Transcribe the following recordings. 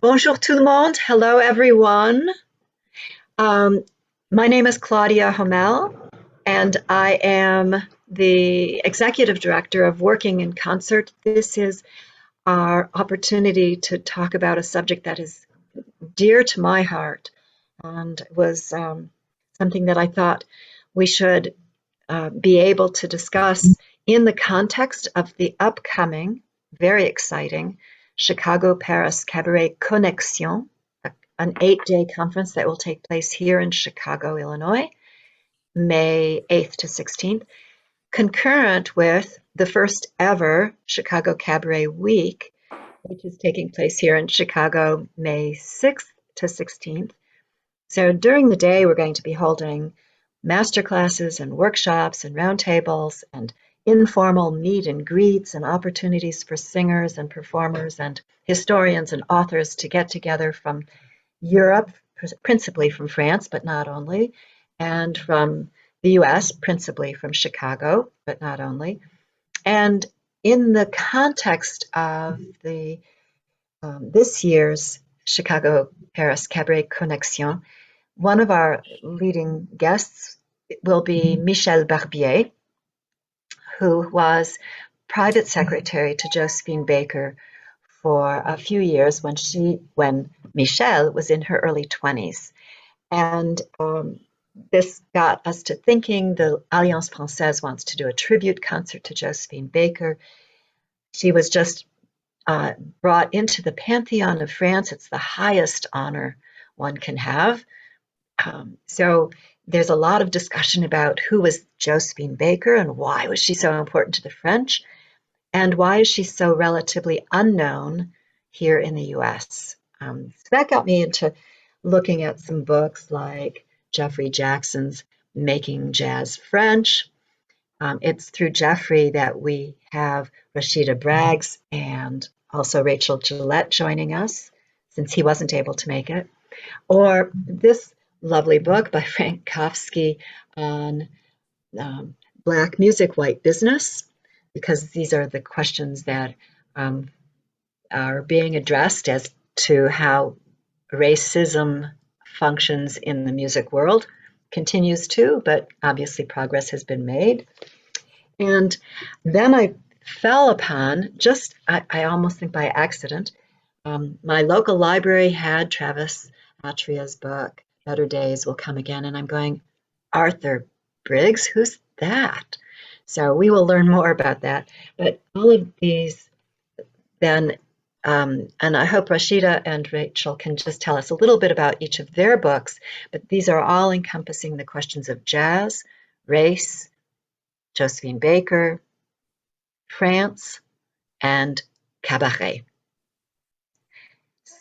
Bonjour tout le monde. Hello, everyone. Um, my name is Claudia Homel, and I am the executive director of Working in Concert. This is our opportunity to talk about a subject that is dear to my heart and was something that I thought we should be able to discuss in the context of the upcoming, very exciting Chicago-Paris Cabaret Connexion, an 8-day conference that will take place here in Chicago, Illinois, May 8th to 16th, concurrent with the first ever Chicago Cabaret Week, which is taking place here in Chicago, May 6th to 16th. So during the day, we're going to be holding master classes and workshops and roundtables and informal meet and greets and opportunities for singers and performers and historians and authors to get together from Europe, principally from France, but not only, and from the US, principally from Chicago, but not only. And in the context of the this year's Chicago-Paris Cabaret Connexion, one of our leading guests will be Michèle Barbier, who was private secretary to Josephine Baker for a few years when Michèle was in her early 20s. And this got us to thinking. The Alliance Française wants to do a tribute concert to Josephine Baker. She was just brought into the Pantheon of France. It's the highest honor one can have. So there's a lot of discussion about who was Josephine Baker and why was she so important to the French, and why is she so relatively unknown here in the US. So that got me into looking at some books like Jeffrey Jackson's Making Jazz French. It's through Jeffrey that we have Rashida Briggs and also Rachel Gillett joining us, since he wasn't able to make it. Or this lovely book by Frank Kafsky on Black music, white business, because these are the questions that are being addressed as to how racism functions in the music world. Continues to, but obviously progress has been made. And then I fell upon, I almost think by accident, my local library had Travis Atria's book, Better Days Will Come Again, and I'm going, Arthur Briggs, who's that? So we will learn more about that. But all of these then, and I hope Rashida and Rachel can just tell us a little bit about each of their books, but these are all encompassing the questions of jazz, race, Josephine Baker, France, and cabaret.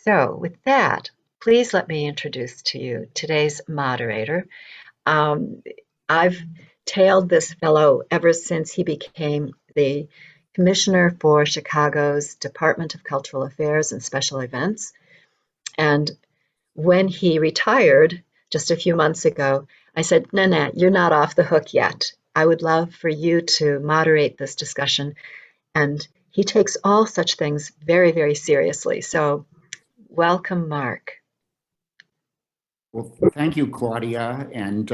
So with that, please let me introduce to you today's moderator. I've tailed this fellow ever since he became the commissioner for Chicago's Department of Cultural Affairs and Special Events. And when he retired just a few months ago, I said, no, you're not off the hook yet. I would love for you to moderate this discussion. And he takes all such things very, very seriously. So welcome, Mark. Well, thank you, Claudia. And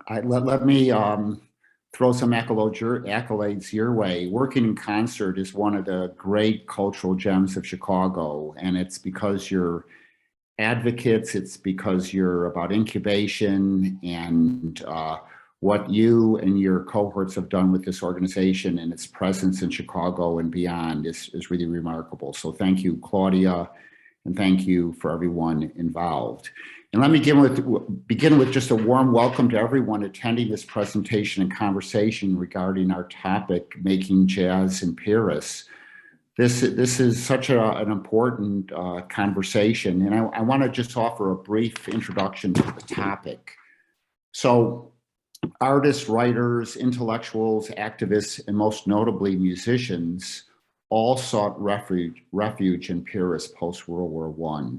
let me throw some accolades your way. Working in Concert is one of the great cultural gems of Chicago, and it's because you're advocates, it's because you're about incubation, and what you and your cohorts have done with this organization and its presence in Chicago and beyond is really remarkable. So thank you, Claudia, and thank you for everyone involved. And let me begin with just a warm welcome to everyone attending this presentation and conversation regarding our topic, Making Jazz in Paris. This is such an important conversation, and I want to just offer a brief introduction to the topic. So artists, writers, intellectuals, activists, and most notably musicians all sought refuge in Paris post-World War I.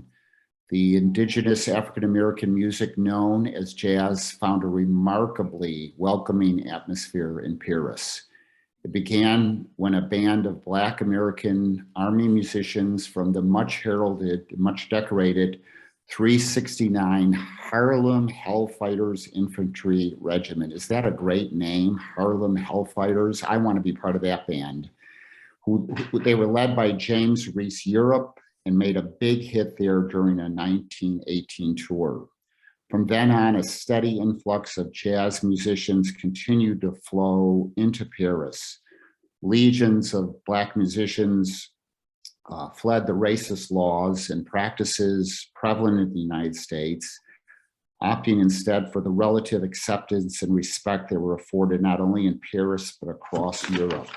The indigenous African-American music known as jazz found a remarkably welcoming atmosphere in Paris. It began when a band of Black American Army musicians from the much heralded, much decorated 369 Harlem Hellfighters Infantry Regiment. Is that a great name? Harlem Hellfighters. I want to be part of that band. They were led by James Reese Europe and made a big hit there during a 1918 tour. From then on, a steady influx of jazz musicians continued to flow into Paris. Legions of Black musicians fled the racist laws and practices prevalent in the United States, opting instead for the relative acceptance and respect they were afforded not only in Paris, but across Europe.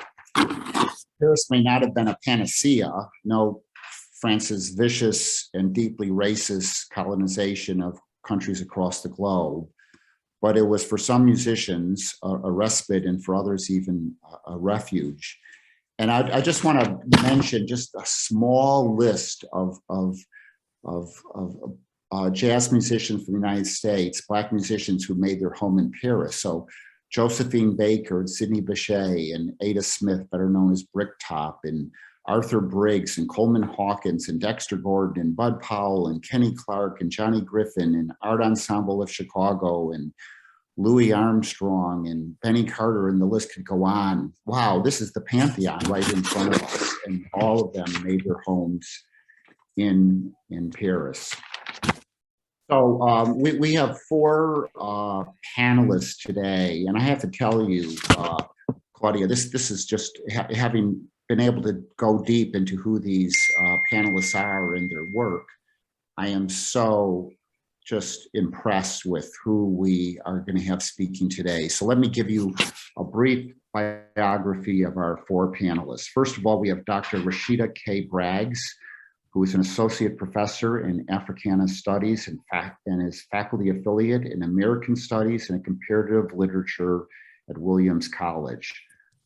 Paris may not have been a panacea, no France's vicious and deeply racist colonization of countries across the globe, but it was for some musicians a respite and for others even a refuge. And I just want to mention just a small list of jazz musicians from the United States, Black musicians who made their home in Paris. So Josephine Baker and Sidney Bechet and Ada Smith, better known as Bricktop, and Arthur Briggs and Coleman Hawkins and Dexter Gordon and Bud Powell and Kenny Clark and Johnny Griffin and Art Ensemble of Chicago and Louis Armstrong and Benny Carter, and the list could go on. Wow, this is the pantheon right in front of us, and all of them made their homes in Paris. So we have four panelists today, and I have to tell you, Claudia, this is just having been able to go deep into who these panelists are and their work. I am so just impressed with who we are going to have speaking today. So let me give you a brief biography of our four panelists. First of all, we have Dr. Rashida K. Briggs, who is an associate professor in Africana Studies and is faculty affiliate in American Studies and Comparative Literature at Williams College.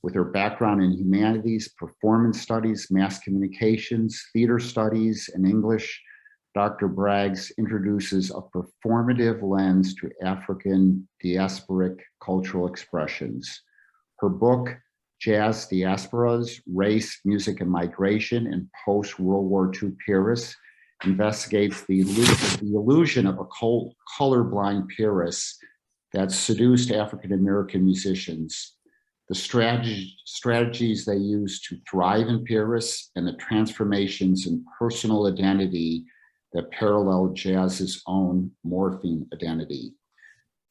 With her background in humanities, performance studies, mass communications, theater studies, and English, Dr. Briggs introduces a performative lens to African diasporic cultural expressions. Her book, Jazz Diasporas, Race, Music, and Migration in Post-World War II Paris, investigates the illusion of a colorblind Paris that seduced African-American musicians, the strategies they used to thrive in Paris, and the transformations in personal identity that parallel jazz's own morphing identity.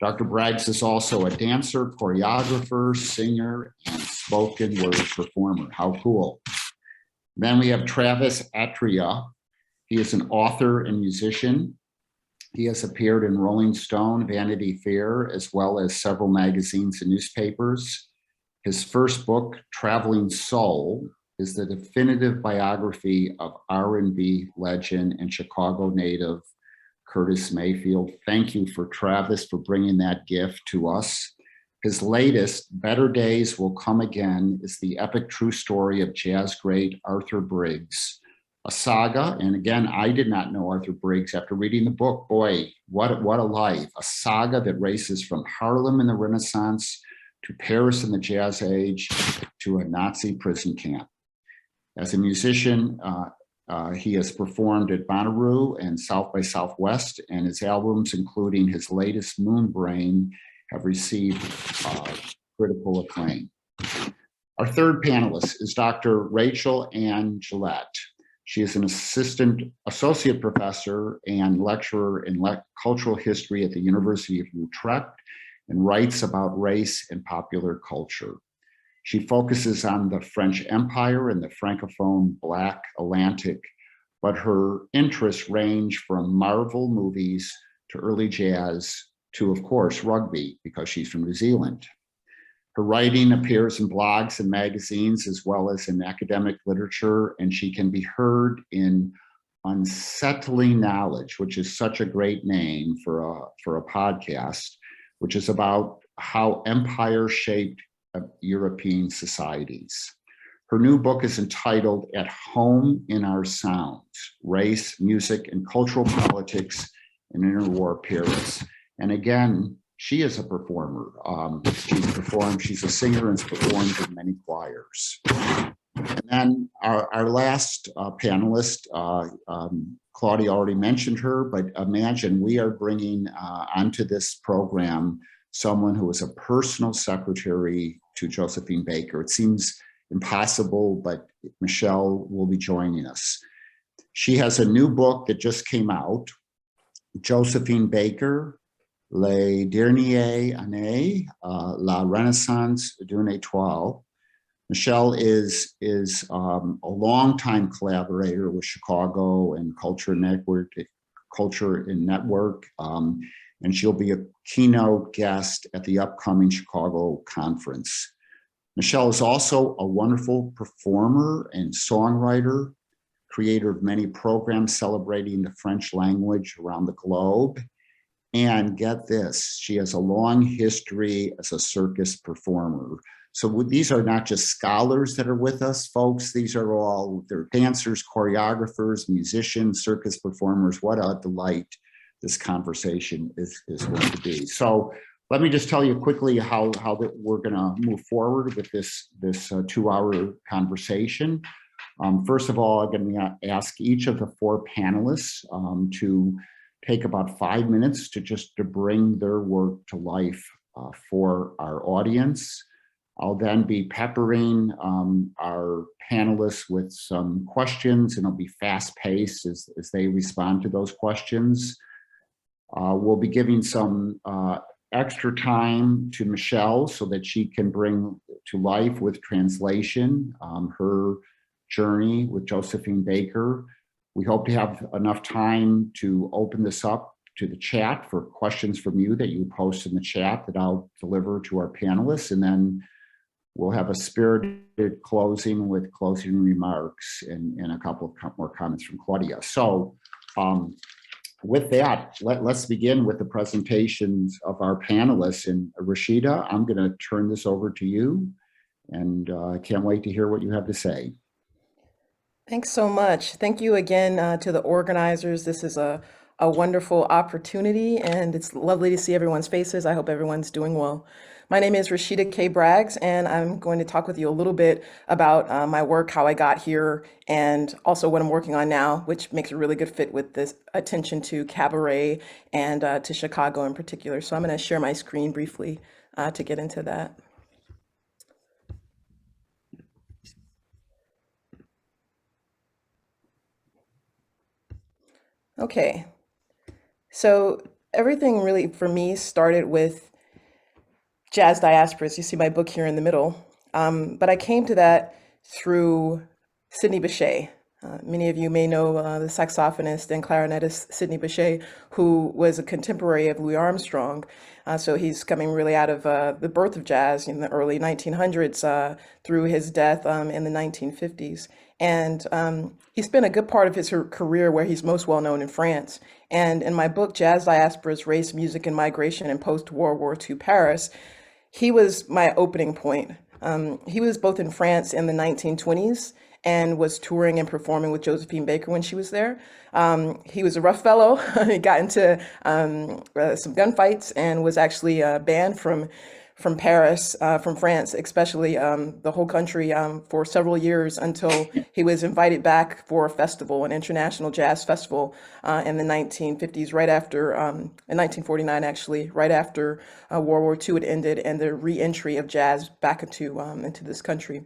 Dr. Briggs is also a dancer, choreographer, singer, and spoken word performer. How cool. Then we have Travis Atria. He is an author and musician. He has appeared in Rolling Stone, Vanity Fair, as well as several magazines and newspapers. His first book, Traveling Soul, is the definitive biography of R&B legend and Chicago native Curtis Mayfield. Thank you for Travis for bringing that gift to us. His latest, Better Days Will Come Again, is the epic true story of jazz great Arthur Briggs, a saga. And again, I did not know Arthur Briggs after reading the book. Boy, what a life. A saga that races from Harlem in the Renaissance to Paris in the Jazz Age to a Nazi prison camp. As a musician, he has performed at Bonnaroo and South by Southwest, and his albums, including his latest Moonbrain, have received critical acclaim. Our third panelist is Dr. Rachel Ann Gillett. She is an associate professor and lecturer in cultural history at the University of Utrecht and writes about race and popular culture. She focuses on the French Empire and the Francophone Black Atlantic, but her interests range from Marvel movies to early jazz to, of course, rugby, because she's from New Zealand. Her writing appears in blogs and magazines, as well as in academic literature, and she can be heard in Unsettling Knowledge, which is such a great name for a podcast, which is about how empire shaped European societies. Her new book is entitled At Home in Our Sounds, Race, Music, and Cultural Politics in Interwar Paris. And again, she is a performer. She's a singer and has performed in many choirs. And then our last panelist, Claudia already mentioned her, but imagine we are bringing onto this program someone who is a personal secretary to Josephine Baker. It seems impossible, but Michèle will be joining us. She has a new book that just came out, Josephine Baker, Les dernières années, la Renaissance d'une étoile. Michèle is a longtime collaborator with Chicago and Culture in Network, and she'll be a keynote guest at the upcoming Chicago conference. Michèle is also a wonderful performer and songwriter, creator of many programs celebrating the French language around the globe. And get this, she has a long history as a circus performer. So these are not just scholars that are with us, folks. They're dancers, choreographers, musicians, circus performers. What a delight this conversation is going to be. So let me just tell you quickly how we're going to move forward with this 2-hour conversation. First of all, I'm going to ask each of the 4 panelists to take about 5 minutes to bring their work to life for our audience. I'll then be peppering our panelists with some questions, and it'll be fast-paced as they respond to those questions. We'll be giving some extra time to Michèle so that she can bring to life with translation her journey with Josephine Baker. We hope to have enough time to open this up to the chat for questions from you that you post in the chat that I'll deliver to our panelists, and then we'll have a spirited closing with closing remarks and a couple of more comments from Claudia. So with that, let's begin with the presentations of our panelists. And Rashida, I'm going to turn this over to you, and I can't wait to hear what you have to say. Thanks so much. Thank you again to the organizers. This is a wonderful opportunity, and it's lovely to see everyone's faces. I hope everyone's doing well. My name is Rashida K. Braggs, and I'm going to talk with you a little bit about my work, how I got here, and also what I'm working on now, which makes a really good fit with this attention to cabaret and to Chicago in particular. So I'm going to share my screen briefly to get into that. Okay, so everything really for me started with jazz diasporas. You see my book here in the middle, but I came to that through Sidney Bechet. Many of you may know the saxophonist and clarinetist Sidney Bechet, who was a contemporary of Louis Armstrong. So he's coming really out of the birth of jazz in the early 1900s through his death in the 1950s. And he spent a good part of his career where he's most well known in France. And in my book, Jazz Diasporas, Race, Music, and Migration in Post-World War II Paris, he was my opening point. He was both in France in the 1920s and was touring and performing with Josephine Baker when she was there. He was a rough fellow. He got into some gunfights and was actually banned from Paris, from France, especially the whole country for several years until he was invited back for a festival, an international jazz festival in the 1950s, right after, in 1949 actually, right after World War II had ended and the re-entry of jazz back into this country.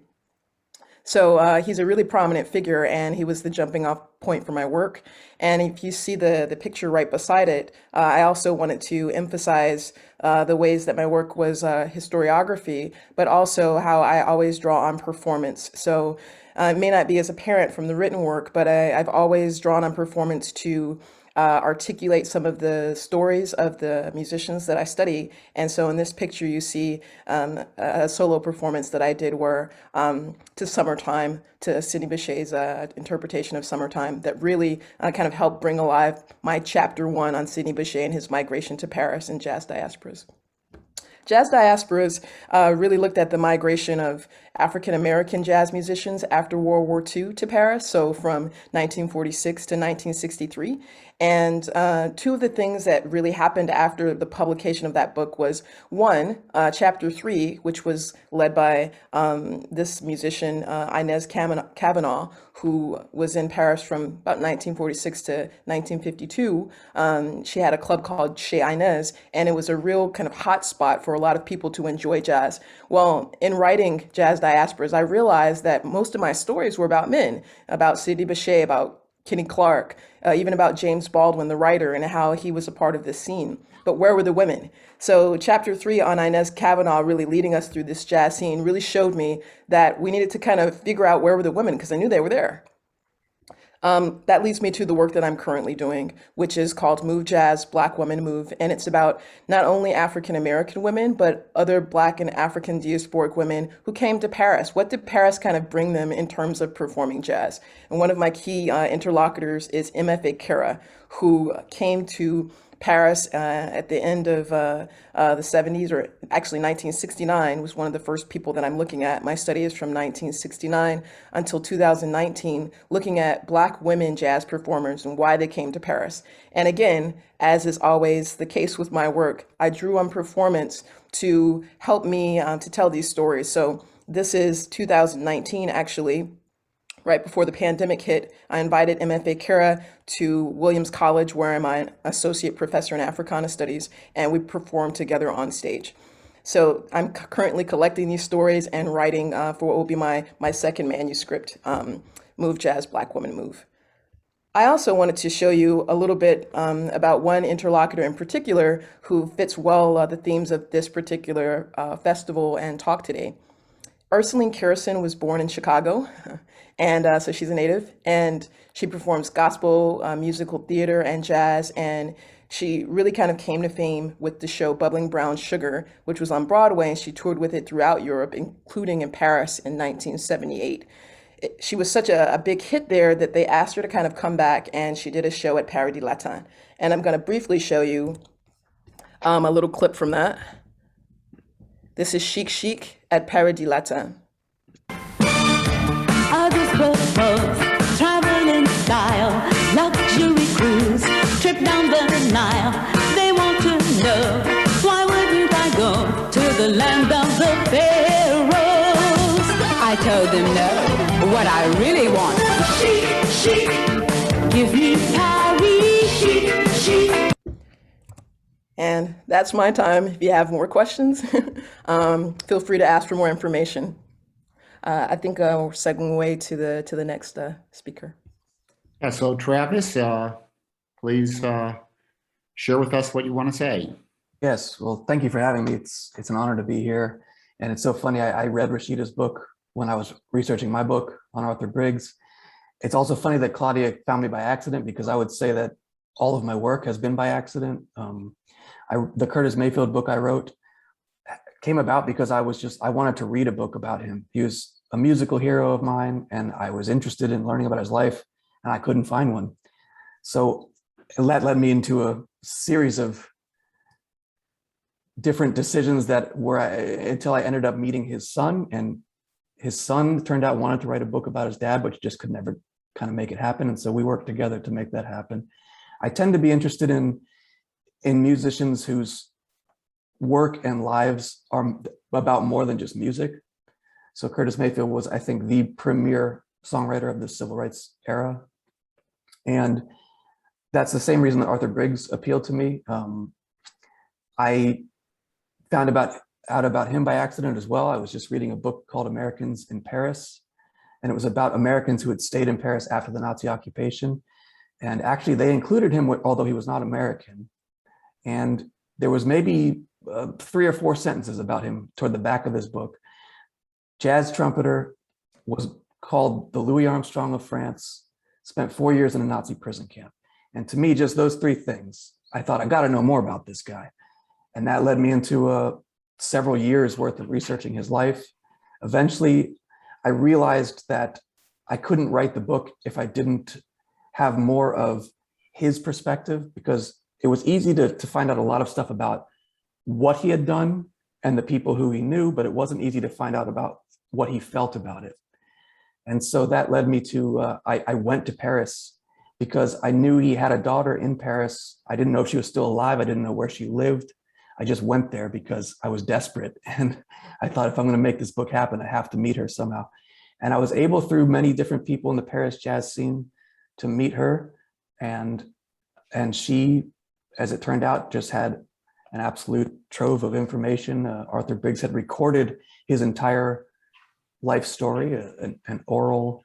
So he's a really prominent figure, and he was the jumping off point for my work. And if you see the picture right beside it, I also wanted to emphasize the ways that my work was historiography, but also how I always draw on performance. So it may not be as apparent from the written work, but I've always drawn on performance to articulate some of the stories of the musicians that I study. And so in this picture, you see a solo performance that I did where to Summertime, to Sidney Bechet's interpretation of Summertime, that really kind of helped bring alive my chapter 1 on Sidney Bechet and his migration to Paris and jazz diasporas. Jazz diasporas really looked at the migration of African-American jazz musicians after World War II to Paris, so from 1946 to 1963. And two of the things that really happened after the publication of that book was one, chapter 3, which was led by this musician, Inez Kavanaugh, who was in Paris from about 1946 to 1952. She had a club called Chez Inez, and it was a real kind of hot spot for a lot of people to enjoy jazz. Well, in writing Jazz Diasporas, I realized that most of my stories were about men, about Sidney Bechet, about Kenny Clark, even about James Baldwin, the writer, and how he was a part of this scene. But where were the women? So chapter 3 on Inez Kavanaugh really leading us through this jazz scene really showed me that we needed to kind of figure out where were the women, because I knew they were there. That leads me to the work that I'm currently doing, which is called Move Jazz, Black Women Move. And it's about not only African-American women, but other Black and African diasporic women who came to Paris. What did Paris kind of bring them in terms of performing jazz? And one of my key interlocutors is MFA Kara, who came to Paris at the end of the 70s, or actually 1969 was one of the first people that I'm looking at. My study is from 1969 until 2019, looking at Black women jazz performers and why they came to Paris. And again, as is always the case with my work, I drew on performance to help me to tell these stories. So this is 2019, actually. Right before the pandemic hit, I invited MFA Kara to Williams College, where I'm an associate professor in Africana Studies, and we performed together on stage. So I'm currently collecting these stories and writing for what will be my second manuscript, Move Jazz, Black Women Move. I also wanted to show you a little bit about one interlocutor in particular who fits well the themes of this particular festival and talk today. Ursuline Carrison was born in Chicago, and so she's a native, and she performs gospel, musical theater, and jazz, and she really kind of came to fame with the show Bubbling Brown Sugar, which was on Broadway, and she toured with it throughout Europe, including in Paris in 1978. She was such a big hit there that they asked her to kind of come back, and she did a show at Paradis Latin. And I'm going to briefly show you a little clip from that. This is Chic Chic at Paradis Latin. Others propose travel in style, luxury cruise, trip down the Nile. They want to know, why wouldn't I go to the land of the pharaohs? I told them no, what I really want is chic, chic. Give me Paris, chic, chic. And that's my time. If you have more questions, feel free to ask for more information. I think we're segueing away to the next speaker. Yeah, so Travis, please share with us what you want to say. Yes, well, thank you for having me. It's an honor to be here. And it's so funny, I read Rashida's book when I was researching my book on Arthur Briggs. It's also funny that Claudia found me by accident, because I would say that all of my work has been by accident. The Curtis Mayfield book I wrote came about because I wanted to read a book about him. He was a musical hero of mine, and I was interested in learning about his life, and I couldn't find one. So that led me into a series of different decisions that were until I ended up meeting his son, and his son turned out wanted to write a book about his dad, but just could never kind of make it happen. And so we worked together to make that happen. I tend to be interested in musicians whose work and lives are about more than just music. So Curtis Mayfield was, I think, the premier songwriter of the civil rights era. And that's the same reason that Arthur Briggs appealed to me. I found out about him by accident as well. I was just reading a book called Americans in Paris, and it was about Americans who had stayed in Paris after the Nazi occupation. And actually they included him, although he was not American. And there was maybe 3 or 4 sentences about him toward the back of his book. Jazz trumpeter, was called the Louis Armstrong of France, spent 4 years in a Nazi prison camp. And to me, just those 3 things, I thought, I got to know more about this guy. And that led me into several years worth of researching his life. Eventually, I realized that I couldn't write the book if I didn't have more of his perspective, because it was easy to find out a lot of stuff about what he had done and the people who he knew, but it wasn't easy to find out about what he felt about it. And so that led me to, I went to Paris because I knew he had a daughter in Paris. I didn't know if she was still alive. I didn't know where she lived. I just went there because I was desperate. And I thought, if I'm going to make this book happen, I have to meet her somehow. And I was able, through many different people in the Paris jazz scene, to meet her. And she, as it turned out, just had an absolute trove of information. Arthur Briggs had recorded his entire life story, an oral,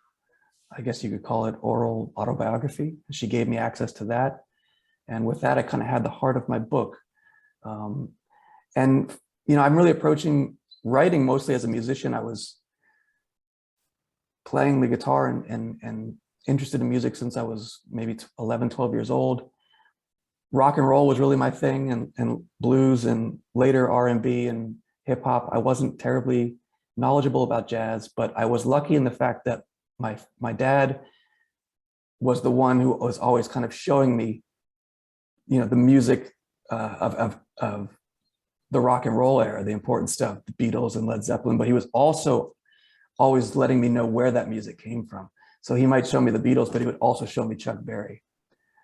I guess you could call it oral autobiography. She gave me access to that. And with that, I kind of had the heart of my book. And, I'm really approaching writing mostly as a musician. I was playing the guitar and interested in music since I was maybe 11, 12 years old. Rock and roll was really my thing, and blues, and later R&B and hip hop. I wasn't terribly knowledgeable about jazz, but I was lucky in the fact that my dad was the one who was always kind of showing me, the music of the rock and roll era, the important stuff, the Beatles and Led Zeppelin, but he was also always letting me know where that music came from. So he might show me the Beatles, but he would also show me Chuck Berry.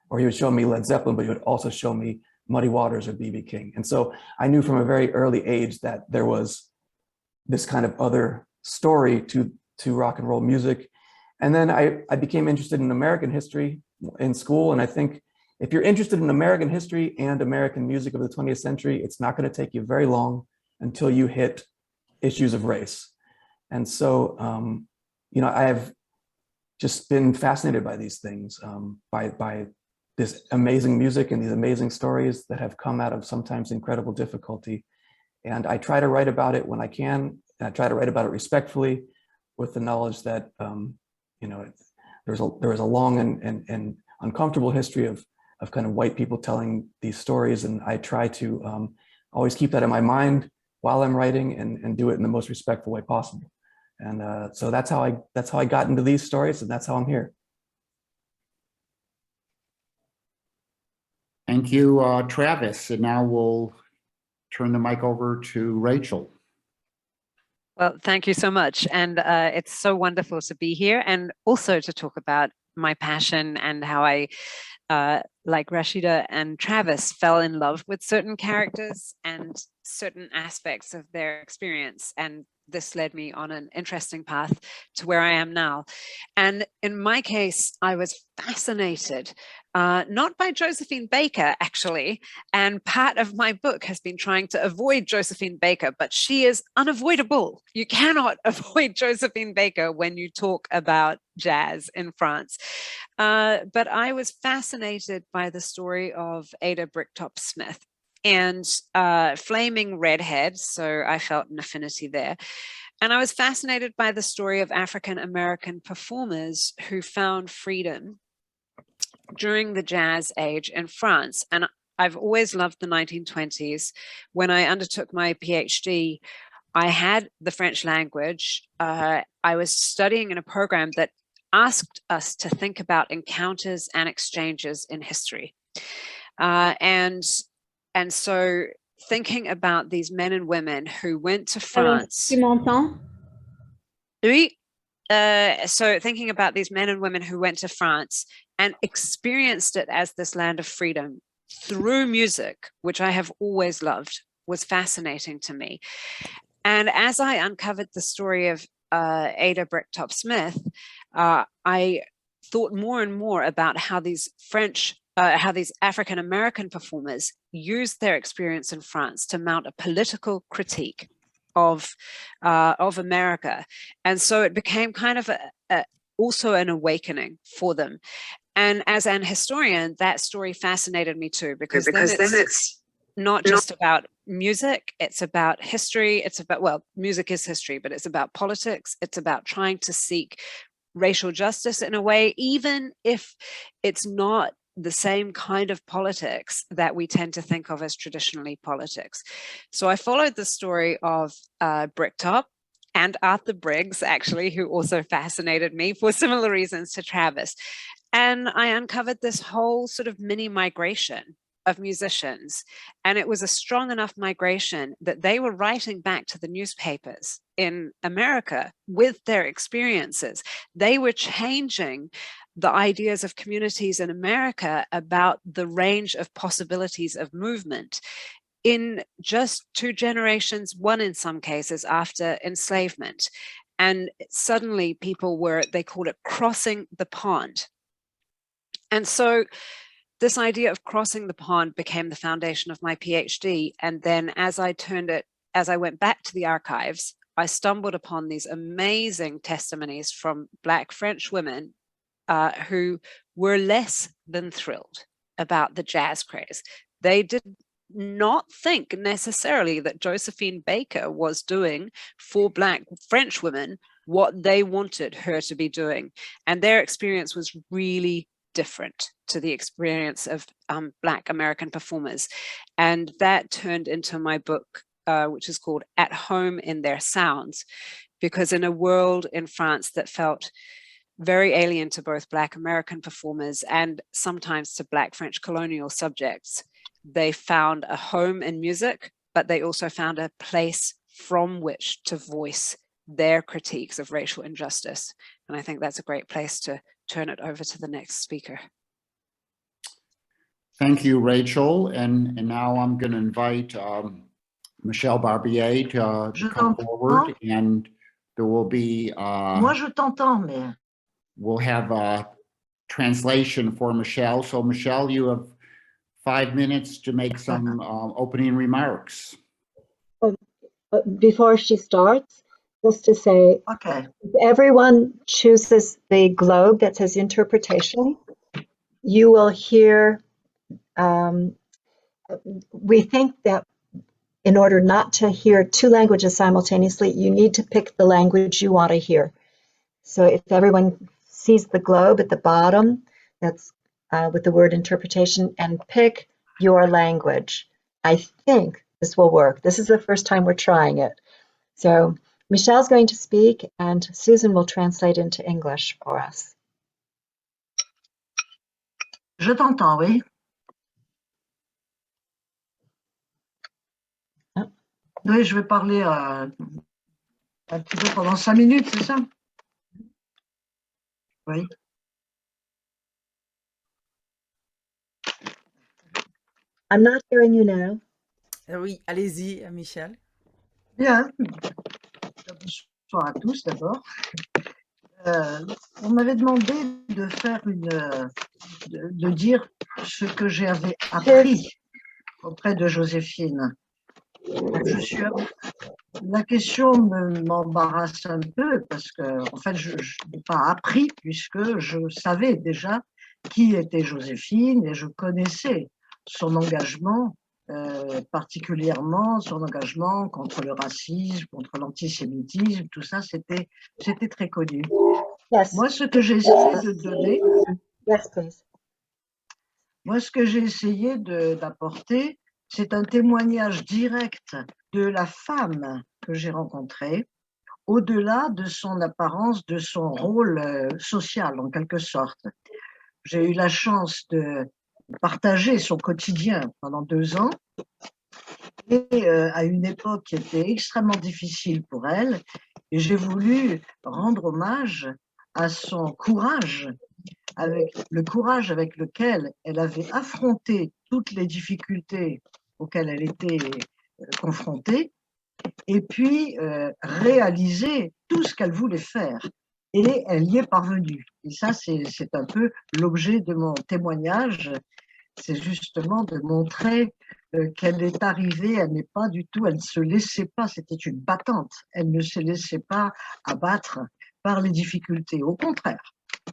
Or he would show me Led Zeppelin, but he would also show me Muddy Waters or B.B. King. And so I knew from a very early age that there was this kind of other story to rock and roll music. And then I became interested in American history in school. And I think if you're interested in American history and American music of the 20th century, it's not going to take you very long until you hit issues of race. And so, I have just been fascinated by these things, by this amazing music and these amazing stories that have come out of sometimes incredible difficulty. And I try to write about it when I can. And I try to write about it respectfully, with the knowledge that, there was a long and uncomfortable history of kind of white people telling these stories. And I try to always keep that in my mind while I'm writing, and do it in the most respectful way possible. And so that's how I got into these stories, and that's how I'm here. Thank you, Travis. And now we'll turn the mic over to Rachel. Well, thank you so much. And it's so wonderful to be here, and also to talk about my passion and how I, like Rashida and Travis, fell in love with certain characters and certain aspects of their experience. And this led me on an interesting path to where I am now. And in my case, I was fascinated, not by Josephine Baker, actually. And part of my book has been trying to avoid Josephine Baker, but she is unavoidable. You cannot avoid Josephine Baker when you talk about jazz in France. But I was fascinated by the story of Ada Bricktop Smith. And flaming redhead, so I felt an affinity there. And I was fascinated by the story of African-American performers who found freedom during the jazz age in France. And I've always loved the 1920s. When I undertook my PhD, I had the French language. I was studying in a program that asked us to think about encounters and exchanges in history. And so thinking about these men and women who went to France. Tu m'entends? Oui. So thinking about these men and women who went to France and experienced it as this land of freedom through music, which I have always loved, was fascinating to me. And as I uncovered the story of Ada Bricktop Smith, I thought more and more about how these African-American performers used their experience in France to mount a political critique of America. And so it became kind of also an awakening for them. And as an historian, that story fascinated me too, because then it's not just about music, it's about history, it's about, well, music is history, but it's about politics, it's about trying to seek racial justice in a way, even if it's not the same kind of politics that we tend to think of as traditionally politics. So I followed the story of Bricktop and Arthur Briggs, actually, who also fascinated me for similar reasons to Travis. And I uncovered this whole sort of mini migration of musicians. And it was a strong enough migration that they were writing back to the newspapers in America with their experiences. They were changing the ideas of communities in America about the range of possibilities of movement in just 2 generations, one in some cases, after enslavement. And suddenly people were, they called it crossing the pond. And so this idea of crossing the pond became the foundation of my PhD. And then as I went back to the archives, I stumbled upon these amazing testimonies from Black French women who were less than thrilled about the jazz craze. They did not think necessarily that Josephine Baker was doing for Black French women what they wanted her to be doing. And their experience was really different to the experience of Black American performers. And that turned into my book, which is called At Home in Their Sounds, because in a world in France that felt very alien to both Black American performers and sometimes to Black French colonial subjects, they found a home in music, but they also found a place from which to voice their critiques of racial injustice. And I think that's a great place to turn it over to the next speaker. Thank you, Rachel. And now I'm going to invite Michel Barbier to come forward, and there will be Moi, je t'entends, mais... we'll have a translation for Michelle. So Michelle, you have 5 minutes to make some opening remarks. Before she starts, just to say, Okay. if everyone chooses the globe that says interpretation, you will hear, we think that in order not to hear 2 languages simultaneously, you need to pick the language you want to hear. So if everyone sees the globe at the bottom, that's with the word interpretation, and pick your language, I think this will work. This is the first time we're trying it. So Michelle's going to speak and Susan will translate into English for us. Je t'entends, oui. Ah. Oui, je vais parler un petit peu pendant 5 minutes, c'est ça? Oui. I'm not hearing you now. Oui, allez-y, Michel. Bien. Bonsoir à tous d'abord. On m'avait demandé de faire de dire ce que j'avais appris auprès de Joséphine. La question m'embarrasse un peu parce que, en fait, je n'ai pas appris puisque je savais déjà qui était Joséphine et je connaissais son engagement, particulièrement son engagement contre le racisme, contre l'antisémitisme, tout ça, c'était très connu. Yes. Moi, ce que j'ai essayé de donner, Yes, please. moi, ce que j'ai essayé d'apporter, c'est un témoignage direct de la femme que j'ai rencontrée, au-delà de son apparence, de son rôle social, en quelque sorte. J'ai eu la chance de partager son quotidien pendant 2 ans, et à une époque qui était extrêmement difficile pour elle, et j'ai voulu rendre hommage à son courage, avec le courage avec lequel elle avait affronté toutes les difficultés auxquelles elle était confrontée, et puis réaliser tout ce qu'elle voulait faire. Et elle y est parvenue. Et ça, c'est un peu l'objet de mon témoignage, c'est justement de montrer qu'elle est arrivée, elle n'est pas du tout, elle ne se laissait pas, c'était une battante, elle ne se laissait pas abattre par les difficultés. Au contraire,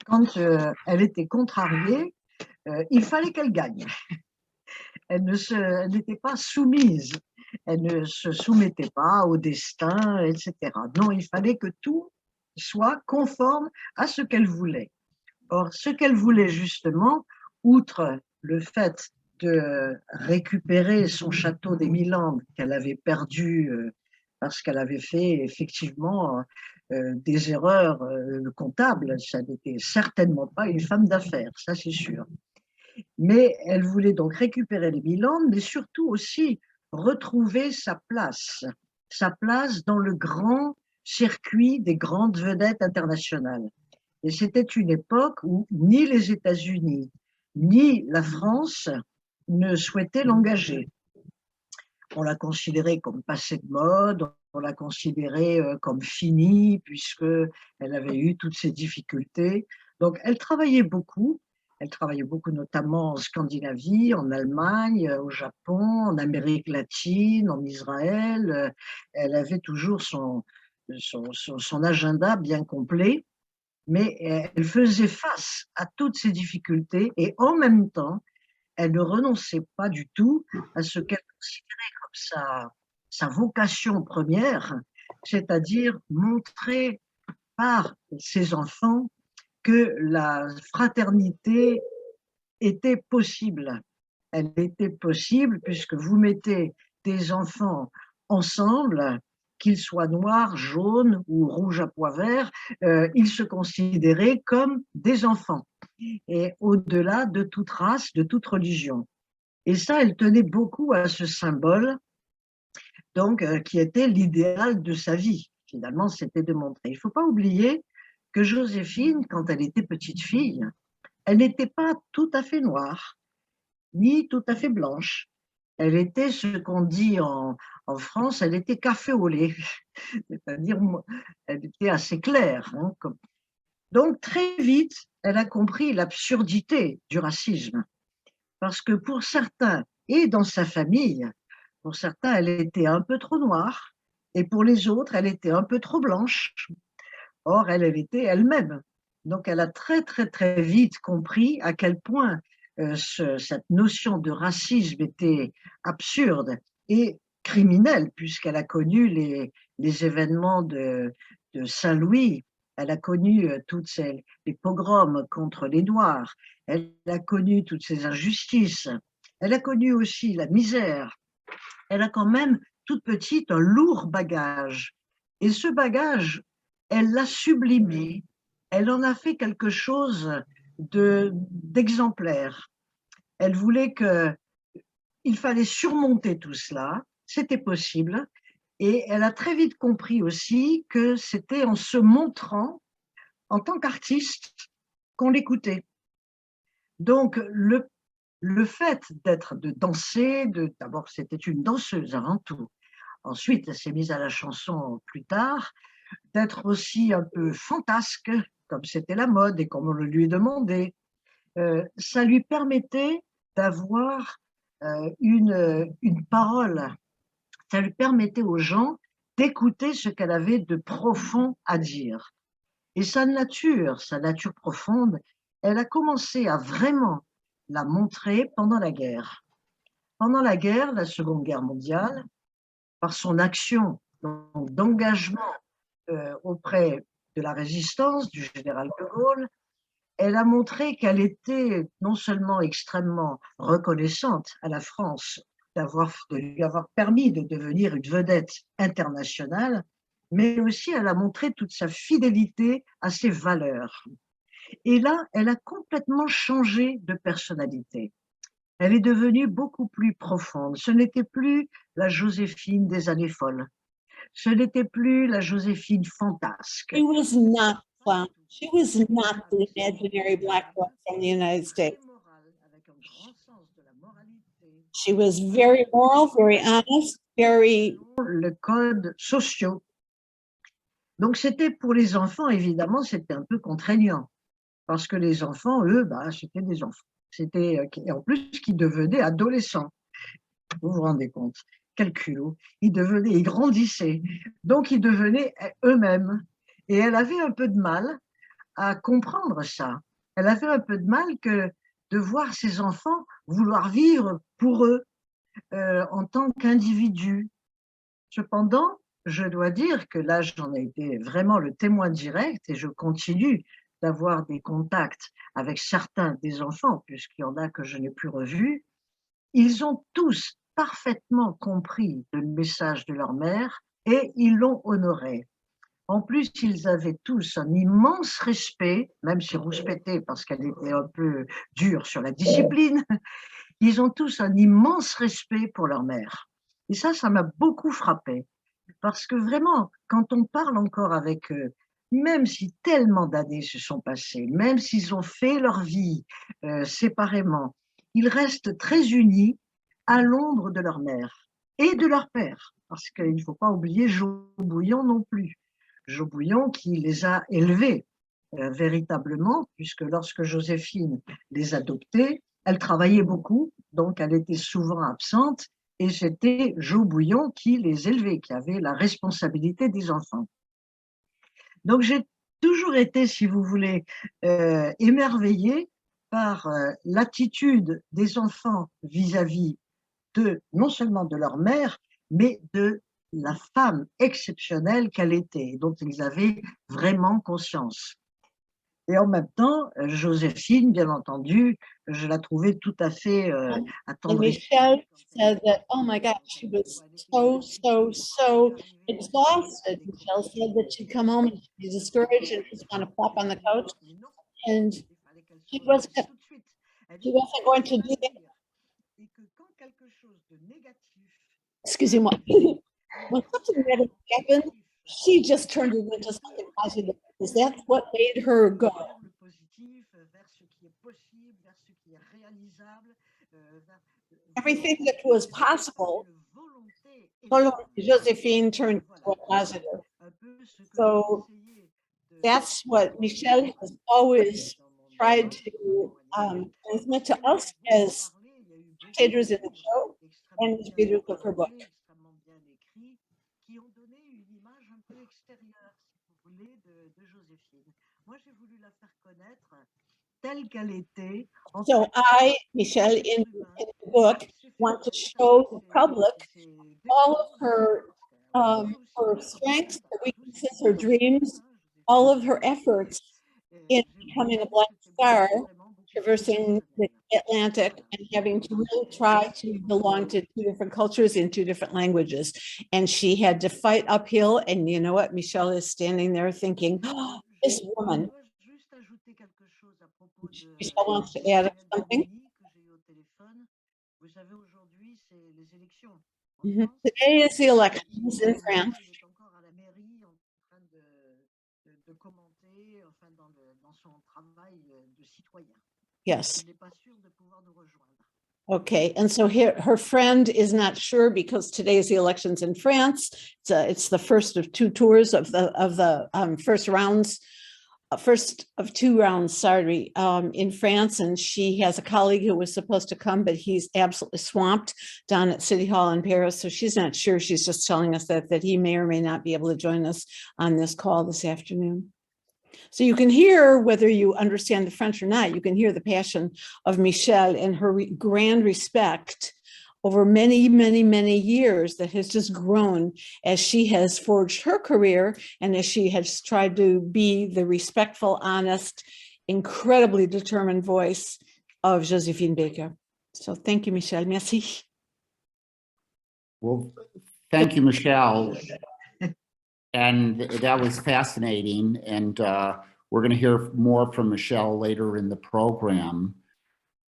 quand elle était contrariée, il fallait qu'elle gagne. Elle n'était pas soumise, elle ne se soumettait pas au destin, etc. Non, il fallait que tout soit conforme à ce qu'elle voulait. Or, ce qu'elle voulait justement, outre le fait de récupérer son château des Milandes qu'elle avait perdu parce qu'elle avait fait effectivement des erreurs comptables, ça n'était certainement pas une femme d'affaires, ça c'est sûr. Mais elle voulait donc récupérer les Milandes, mais surtout aussi retrouver sa place dans le grand circuit des grandes vedettes internationales. Et c'était une époque où ni les États-Unis, ni la France ne souhaitaient l'engager. On l'a considérée comme passée de mode, on l'a considérée comme finie, puisqu'elle avait eu toutes ces difficultés. Donc, elle travaillait beaucoup notamment en Scandinavie, en Allemagne, au Japon, en Amérique latine, en Israël. Elle avait toujours son agenda bien complet, mais elle faisait face à toutes ces difficultés et en même temps, elle ne renonçait pas du tout à ce qu'elle considérait comme sa vocation première, c'est-à-dire montrer par ses enfants que la fraternité était possible. Elle était possible puisque vous mettez des enfants ensemble, qu'ils soient noirs, jaunes ou rouges à pois verts, ils se considéraient comme des enfants et au-delà de toute race, de toute religion. Et ça, elle tenait beaucoup à ce symbole, donc, qui était l'idéal de sa vie. Finalement, c'était de montrer. Il ne faut pas oublier que Joséphine, quand elle était petite fille, elle n'était pas tout à fait noire, ni tout à fait blanche. Elle était ce qu'on dit en France, elle était café au lait, c'est-à-dire elle était assez claire. Hein, Donc, très vite, elle a compris l'absurdité du racisme. Parce que pour certains, et dans sa famille, pour certains, elle était un peu trop noire, et pour les autres, elle était un peu trop blanche. Or, elle était elle-même. Donc, elle a très, très, très vite compris à quel point cette notion de racisme était absurde et criminelle, puisqu'elle a connu les événements de Saint-Louis. Elle a connu toutes les pogroms contre les Noirs. Elle a connu toutes ces injustices. Elle a connu aussi la misère. Elle a quand même, toute petite, un lourd bagage. Et ce bagage, elle l'a sublimé. Elle en a fait quelque chose d'exemplaire. Elle voulait il fallait surmonter tout cela. C'était possible. Et elle a très vite compris aussi que c'était en se montrant en tant qu'artiste qu'on l'écoutait. Donc, le fait de danser, d'abord c'était une danseuse avant tout, ensuite elle s'est mise à la chanson plus tard, d'être aussi un peu fantasque, comme c'était la mode et comme on le lui demandait, ça lui permettait d'avoir une parole, ça lui permettait aux gens d'écouter ce qu'elle avait de profond à dire. Et sa nature profonde, elle a commencé à vraiment la montrer pendant la guerre. Pendant la guerre, la Seconde Guerre mondiale, par son action d'engagement auprès de la résistance du général de Gaulle, elle a montré qu'elle était non seulement extrêmement reconnaissante à la France de lui avoir permis de devenir une vedette internationale, mais aussi elle a montré toute sa fidélité à ses valeurs. Et là, elle a complètement changé de personnalité. Elle est devenue beaucoup plus profonde. Ce n'était plus la Joséphine des années folles. Ce n'était plus la Joséphine fantasque. She was not clown. She was not the imaginary black boy from the United States. She was very moral, very honest, very... Le code social. Donc c'était pour les enfants, évidemment, c'était un peu contraignant. Parce que les enfants, eux, c'était des enfants. C'était, en plus, qui devenaient adolescents. Vous vous rendez compte? Quel culot. Ils grandissaient. Donc, ils devenaient eux-mêmes. Et elle avait un peu de mal à comprendre ça. Elle avait un peu de mal de voir ses enfants vouloir vivre pour eux en tant qu'individus. Cependant, je dois dire que là, j'en ai été vraiment le témoin direct et je continue d'avoir des contacts avec certains des enfants, puisqu'il y en a que je n'ai plus revus. Ils ont tous parfaitement compris le message de leur mère et ils l'ont honoré. En plus, ils avaient tous un immense respect, même si rouspété parce qu'elle était un peu dure sur la discipline, ils ont tous un immense respect pour leur mère. Et ça m'a beaucoup frappé. Parce que vraiment, quand on parle encore avec même si tellement d'années se sont passées, même s'ils ont fait leur vie séparément, ils restent très unis à l'ombre de leur mère et de leur père, parce qu'il ne faut pas oublier Jo Bouillon non plus. Jo Bouillon qui les a élevés véritablement, puisque lorsque Joséphine les adoptait, elle travaillait beaucoup, donc elle était souvent absente, et c'était Jo Bouillon qui les élevait, qui avait la responsabilité des enfants. Donc j'ai toujours été, si vous voulez, émerveillée par l'attitude des enfants vis-à-vis de, non seulement de leur mère, mais de la femme exceptionnelle qu'elle était, dont ils avaient vraiment conscience. Et en même temps, Joséphine, bien entendu, je la trouvais tout à fait And attendrissante. Michelle said that, oh my God, she was so exhausted. Michelle said that she'd come home and she'd be discouraged and just want to plop on the couch. And she wasn't going to do that. Excuse-moi. When something negative happened, she just turned it into something positive because that's what made her go. Everything that was possible, Josephine turned into a positive. So that's what Michelle has always tried to transmit to us as spectators in the show and as readers of her book. So I, Michelle, in the book, want to show the public all of her strengths, her weaknesses, her dreams, all of her efforts in becoming a Black star, traversing the Atlantic and having to really try to belong to two different cultures in two different languages. And she had to fight uphill. And you know what? Michelle is standing there thinking, oh, this woman. Michelle wants to add something. Today is the elections in France. Yes. Okay, and so here her friend is not sure because today is the elections in France. It's the first of two tours of the first of two rounds, in France, and she has a colleague who was supposed to come, but he's absolutely swamped down at City Hall in Paris, so she's not sure. She's just telling us that he may or may not be able to join us on this call this afternoon. So you can hear, whether you understand the French or not, you can hear the passion of Michèle and her grand respect over many, many, many years that has just grown as she has forged her career and as she has tried to be the respectful, honest, incredibly determined voice of Josephine Baker. So thank you, Michèle. Merci. Well, thank you, Michelle. And that was fascinating. And we're going to hear more from Michelle later in the program.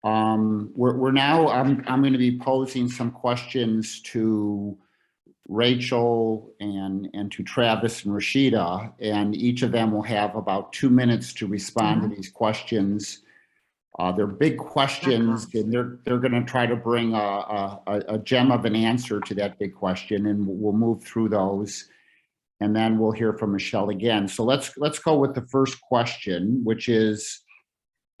We're now, I'm going to be posing some questions to Rachel and to Travis and Rashida, and each of them will have about 2 minutes to respond to these questions. They're big questions, and they're going to try to bring a gem of an answer to that big question, and we'll move through those, and then we'll hear from Michelle again. So let's go with the first question, which is,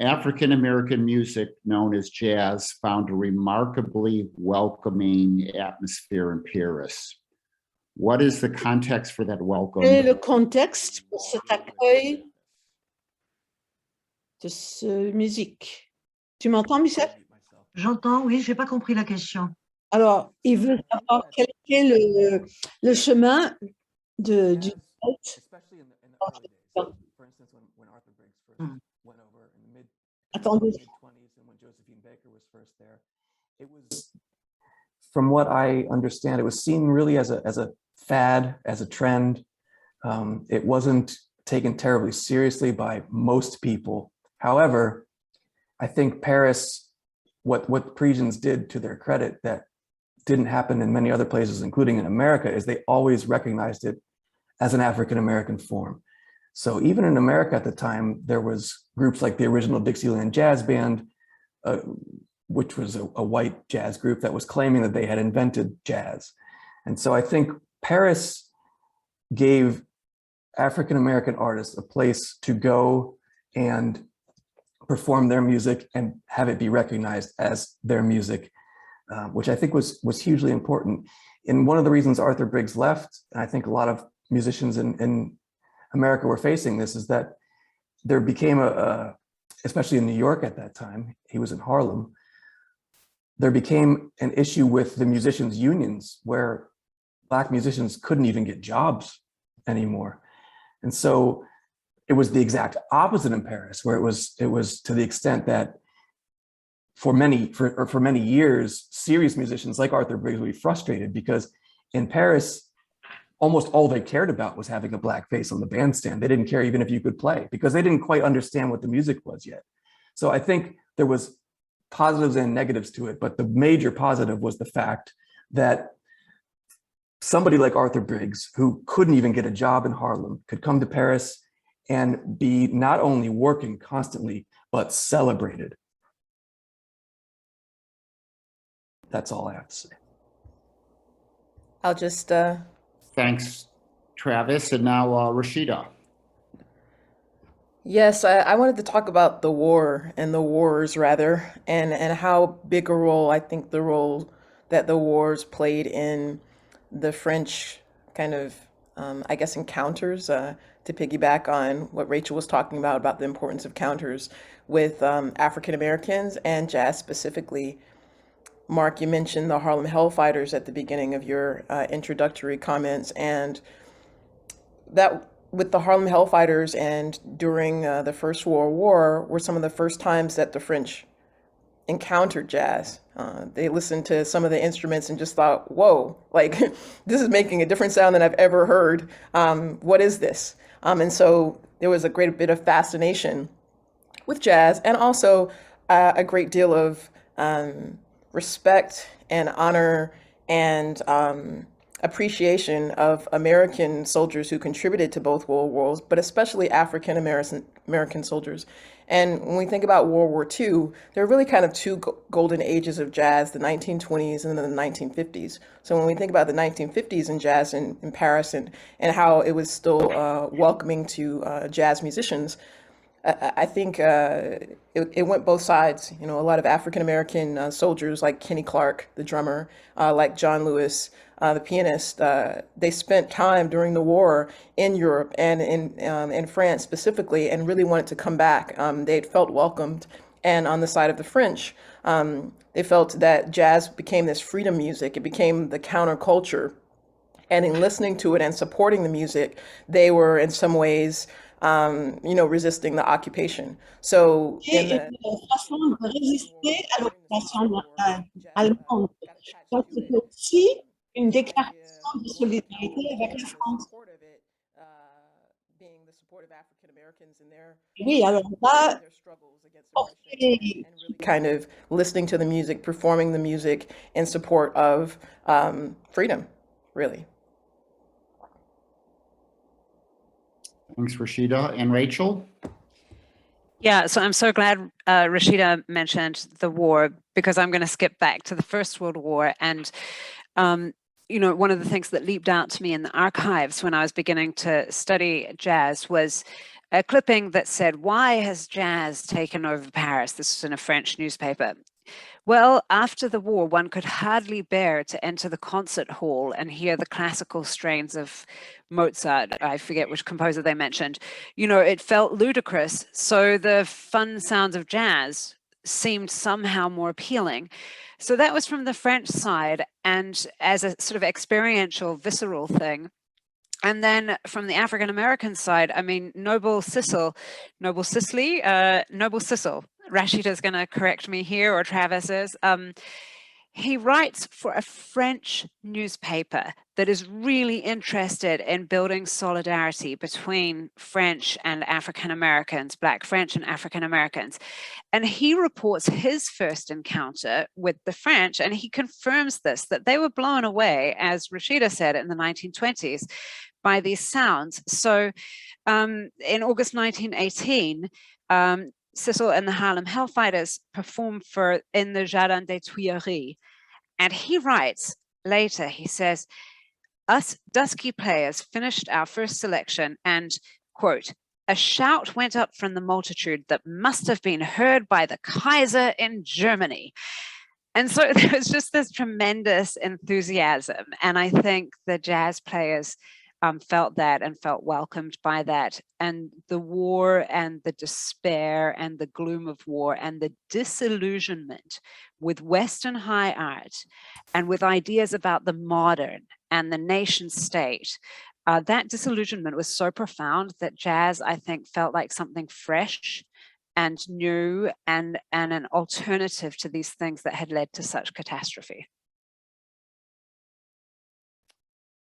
African-American music known as jazz found a remarkably welcoming atmosphere in Paris. What is the context for that welcome? Quel est le contexte pour cet accueil de cette musique? Tu m'entends, Michel? J'entends, oui, j'ai pas compris la question. Alors, il veut savoir quel est le chemin du Especially in the early days. For instance, when Arthur Briggs first went over in the mid-20s and when Josephine Baker was first there, it was, from what I understand, it was seen really as a fad, as a trend. It wasn't taken terribly seriously by most people. However, I think Paris, what the Parisians did, to their credit, that didn't happen in many other places, including in America, is they always recognized it as an African-American form. So even in America at the time, there was groups like the original Dixieland Jazz Band, which was a white jazz group that was claiming that they had invented jazz. And so I think Paris gave African-American artists a place to go and perform their music and have it be recognized as their music, which I think was hugely important. And one of the reasons Arthur Briggs left, and I think a lot of musicians in America were facing this, is that there became especially in New York at that time, he was in Harlem, there became an issue with the musicians' unions where Black musicians couldn't even get jobs anymore. And so it was the exact opposite in Paris, where it was to the extent that for many years, serious musicians like Arthur Briggs would be frustrated because in Paris, almost all they cared about was having a Black face on the bandstand. They didn't care even if you could play because they didn't quite understand what the music was yet. So I think there was positives and negatives to it, but the major positive was the fact that somebody like Arthur Briggs, who couldn't even get a job in Harlem, could come to Paris and be not only working constantly, but celebrated. That's all I have to say. I'll just Thanks, Travis. And now Rashida. Yes, I wanted to talk about the war and the wars rather, and how big a role I think the role that the wars played in the French kind of, I guess, encounters, to piggyback on what Rachel was talking about the importance of counters with African Americans and jazz specifically. Mark, you mentioned the Harlem Hellfighters at the beginning of your introductory comments, and that with the Harlem Hellfighters and during the First World War were some of the first times that the French encountered jazz. They listened to some of the instruments and just thought, whoa, like this is making a different sound than I've ever heard. What is this? And so there was a great bit of fascination with jazz and also a great deal of respect and honor and appreciation of American soldiers who contributed to both world wars, but especially African American soldiers. And when we think about World War II, there are really kind of two golden ages of jazz, the 1920s and then the 1950s. So when we think about the 1950s in jazz in Paris and how it was still welcoming to jazz musicians, I think it went both sides. You know, a lot of African-American soldiers like Kenny Clark, the drummer, like John Lewis, the pianist, they spent time during the war in Europe and in France specifically and really wanted to come back. They felt welcomed. And on the side of the French, they felt that jazz became this freedom music. It became the counterculture. And in listening to it and supporting the music, they were in some ways resisting the occupation. So in the façon de résister à l'occupation allemande. Donc c'était aussi une déclaration de solidarité avec la France. being the support of African Americans in their Oui, alors là, struggles against oppression and really kind of listening to the music, performing the music in support of freedom, really. Thanks, Rashida. And Rachel? Yeah, so I'm so glad Rashida mentioned the war because I'm going to skip back to the First World War. And, one of the things that leaped out to me in the archives when I was beginning to study jazz was a clipping that said, "Why has jazz taken over Paris?" This was in a French newspaper. Well, after the war, one could hardly bear to enter the concert hall and hear the classical strains of Mozart. I forget which composer they mentioned. It felt ludicrous. So the fun sounds of jazz seemed somehow more appealing. So that was from the French side and as a sort of experiential, visceral thing. And then from the African American side, I mean, Noble Sissel, Rashida's going to correct me here, or Travis is. He writes for a French newspaper that is really interested in building solidarity between French and African Americans, Black French and African Americans. And he reports his first encounter with the French, and he confirms this, that they were blown away, as Rashida said, in the 1920s, by these sounds. So in August 1918, Cecil and the Harlem Hellfighters performed in the Jardin des Tuileries. And he writes later, he says, us dusky players finished our first selection and, quote, a shout went up from the multitude that must have been heard by the Kaiser in Germany. And so there was just this tremendous enthusiasm. And I think the jazz players felt that and felt welcomed by that. And the war and the despair and the gloom of war and the disillusionment with Western high art and with ideas about the modern and the nation state, that disillusionment was so profound that jazz, I think, felt like something fresh and new and an alternative to these things that had led to such catastrophe.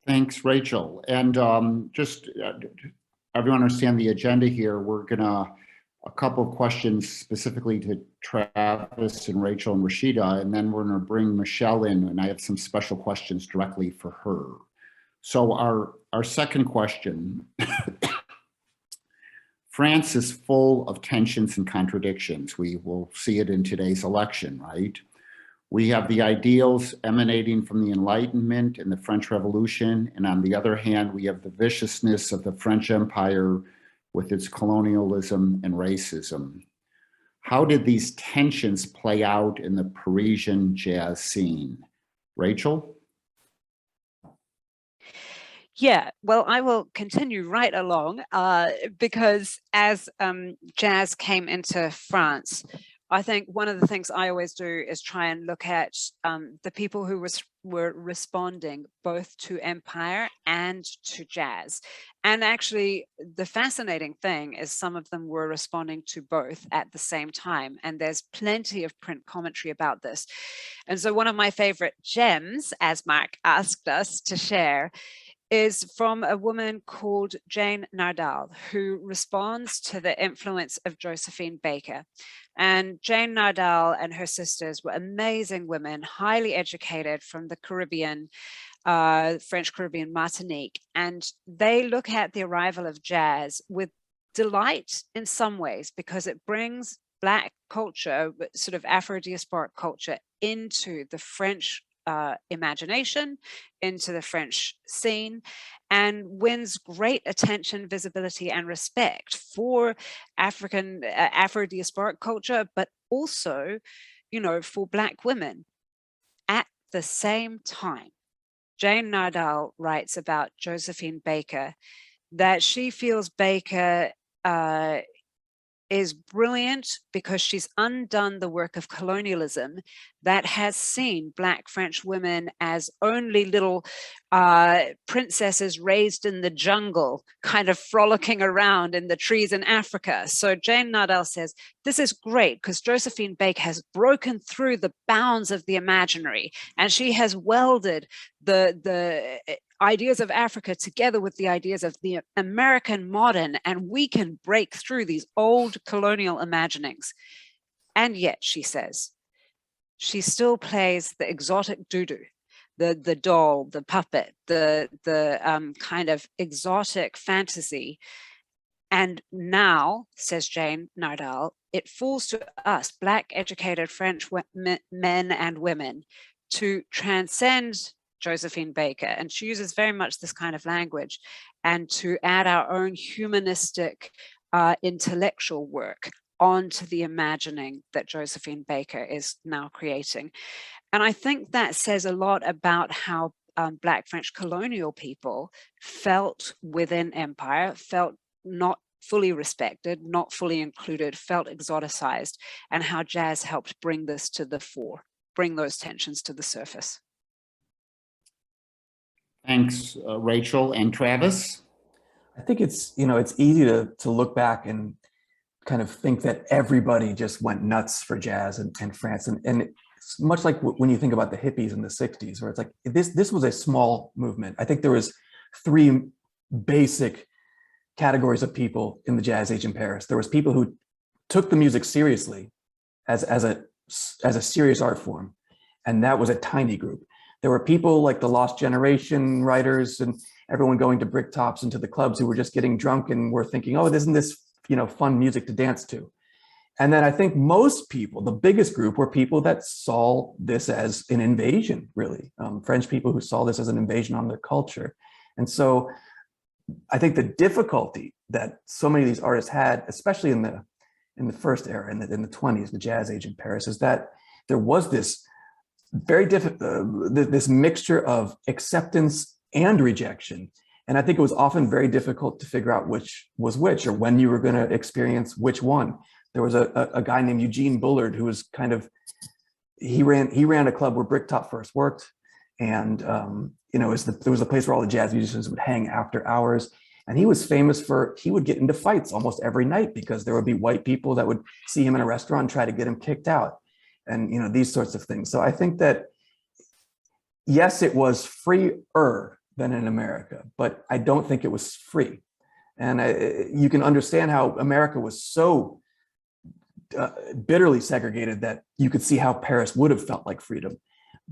Thanks, Rachel. And just everyone understand the agenda here. We're gonna a couple of questions specifically to Travis and Rachel and Rashida, and then we're gonna bring Michelle in, and I have some special questions directly for her. So our second question, France is full of tensions and contradictions. We will see it in today's election, right? We have the ideals emanating from the Enlightenment and the French Revolution, and on the other hand, we have the viciousness of the French Empire with its colonialism and racism. How did these tensions play out in the Parisian jazz scene? Rachel? Yeah, well, I will continue right along because as jazz came into France, I think one of the things I always do is try and look at the people who were responding both to empire and to jazz. And actually, the fascinating thing is some of them were responding to both at the same time. And there's plenty of print commentary about this. And so one of my favorite gems, as Mark asked us to share, is from a woman called Jane Nardal, who responds to the influence of Josephine Baker. And Jane Nardal and her sisters were amazing women, highly educated from the Caribbean, French Caribbean, Martinique. And they look at the arrival of jazz with delight in some ways, because it brings Black culture, sort of Afro-diasporic culture, into the French imagination, into the French scene, and wins great attention, visibility, and respect for African Afro-diasporic culture, but also, you know, for Black women. At the same time, Jane Nardal writes about Josephine Baker that she feels Baker is brilliant because she's undone the work of colonialism that has seen Black French women as only little princesses raised in the jungle, kind of frolicking around in the trees in Africa. So Jane Nardal says, this is great because Josephine Baker has broken through the bounds of the imaginary, and she has welded the ideas of Africa together with the ideas of the American modern, and we can break through these old colonial imaginings. And yet, she says, she still plays the exotic doo-doo, the doll, the puppet, the kind of exotic fantasy. And now, says Jane Nardal, it falls to us, Black educated French men and women, to transcend Josephine Baker, and she uses very much this kind of language, and to add our own humanistic intellectual work onto the imagining that Josephine Baker is now creating. And I think that says a lot about how Black French colonial people felt within empire, felt not fully respected, not fully included, felt exoticized, and how jazz helped bring this to the fore, bring those tensions to the surface. Thanks, Rachel. And Travis? I think it's, you know, it's easy to look back and kind of think that everybody just went nuts for jazz and France. And it's much like when you think about the hippies in the 60s, where it's like, this was a small movement. I think there was three basic categories of people in the jazz age in Paris. There was people who took the music seriously as a serious art form. And that was a tiny group. There were people like the Lost Generation writers, and everyone going to brick tops and to the clubs who were just getting drunk and were thinking, oh, isn't this, fun music to dance to? And then I think most people, the biggest group, were people that saw this as an invasion, really. French people who saw this as an invasion on their culture. And so I think the difficulty that so many of these artists had, especially in the first era, in the 20s, the jazz age in Paris, is that there was this very this mixture of acceptance and rejection. And I think it was often very difficult to figure out which was which, or when you were going to experience which one. There was a guy named Eugene Bullard who was he ran a club where Bricktop first worked, and there was a place where all the jazz musicians would hang after hours. And he was famous he would get into fights almost every night because there would be white people that would see him in a restaurant and try to get him kicked out, and these sorts of things. So I think that yes, it was freer than in America, but I don't think it was free. And you can understand how America was so bitterly segregated that you could see how Paris would have felt like freedom.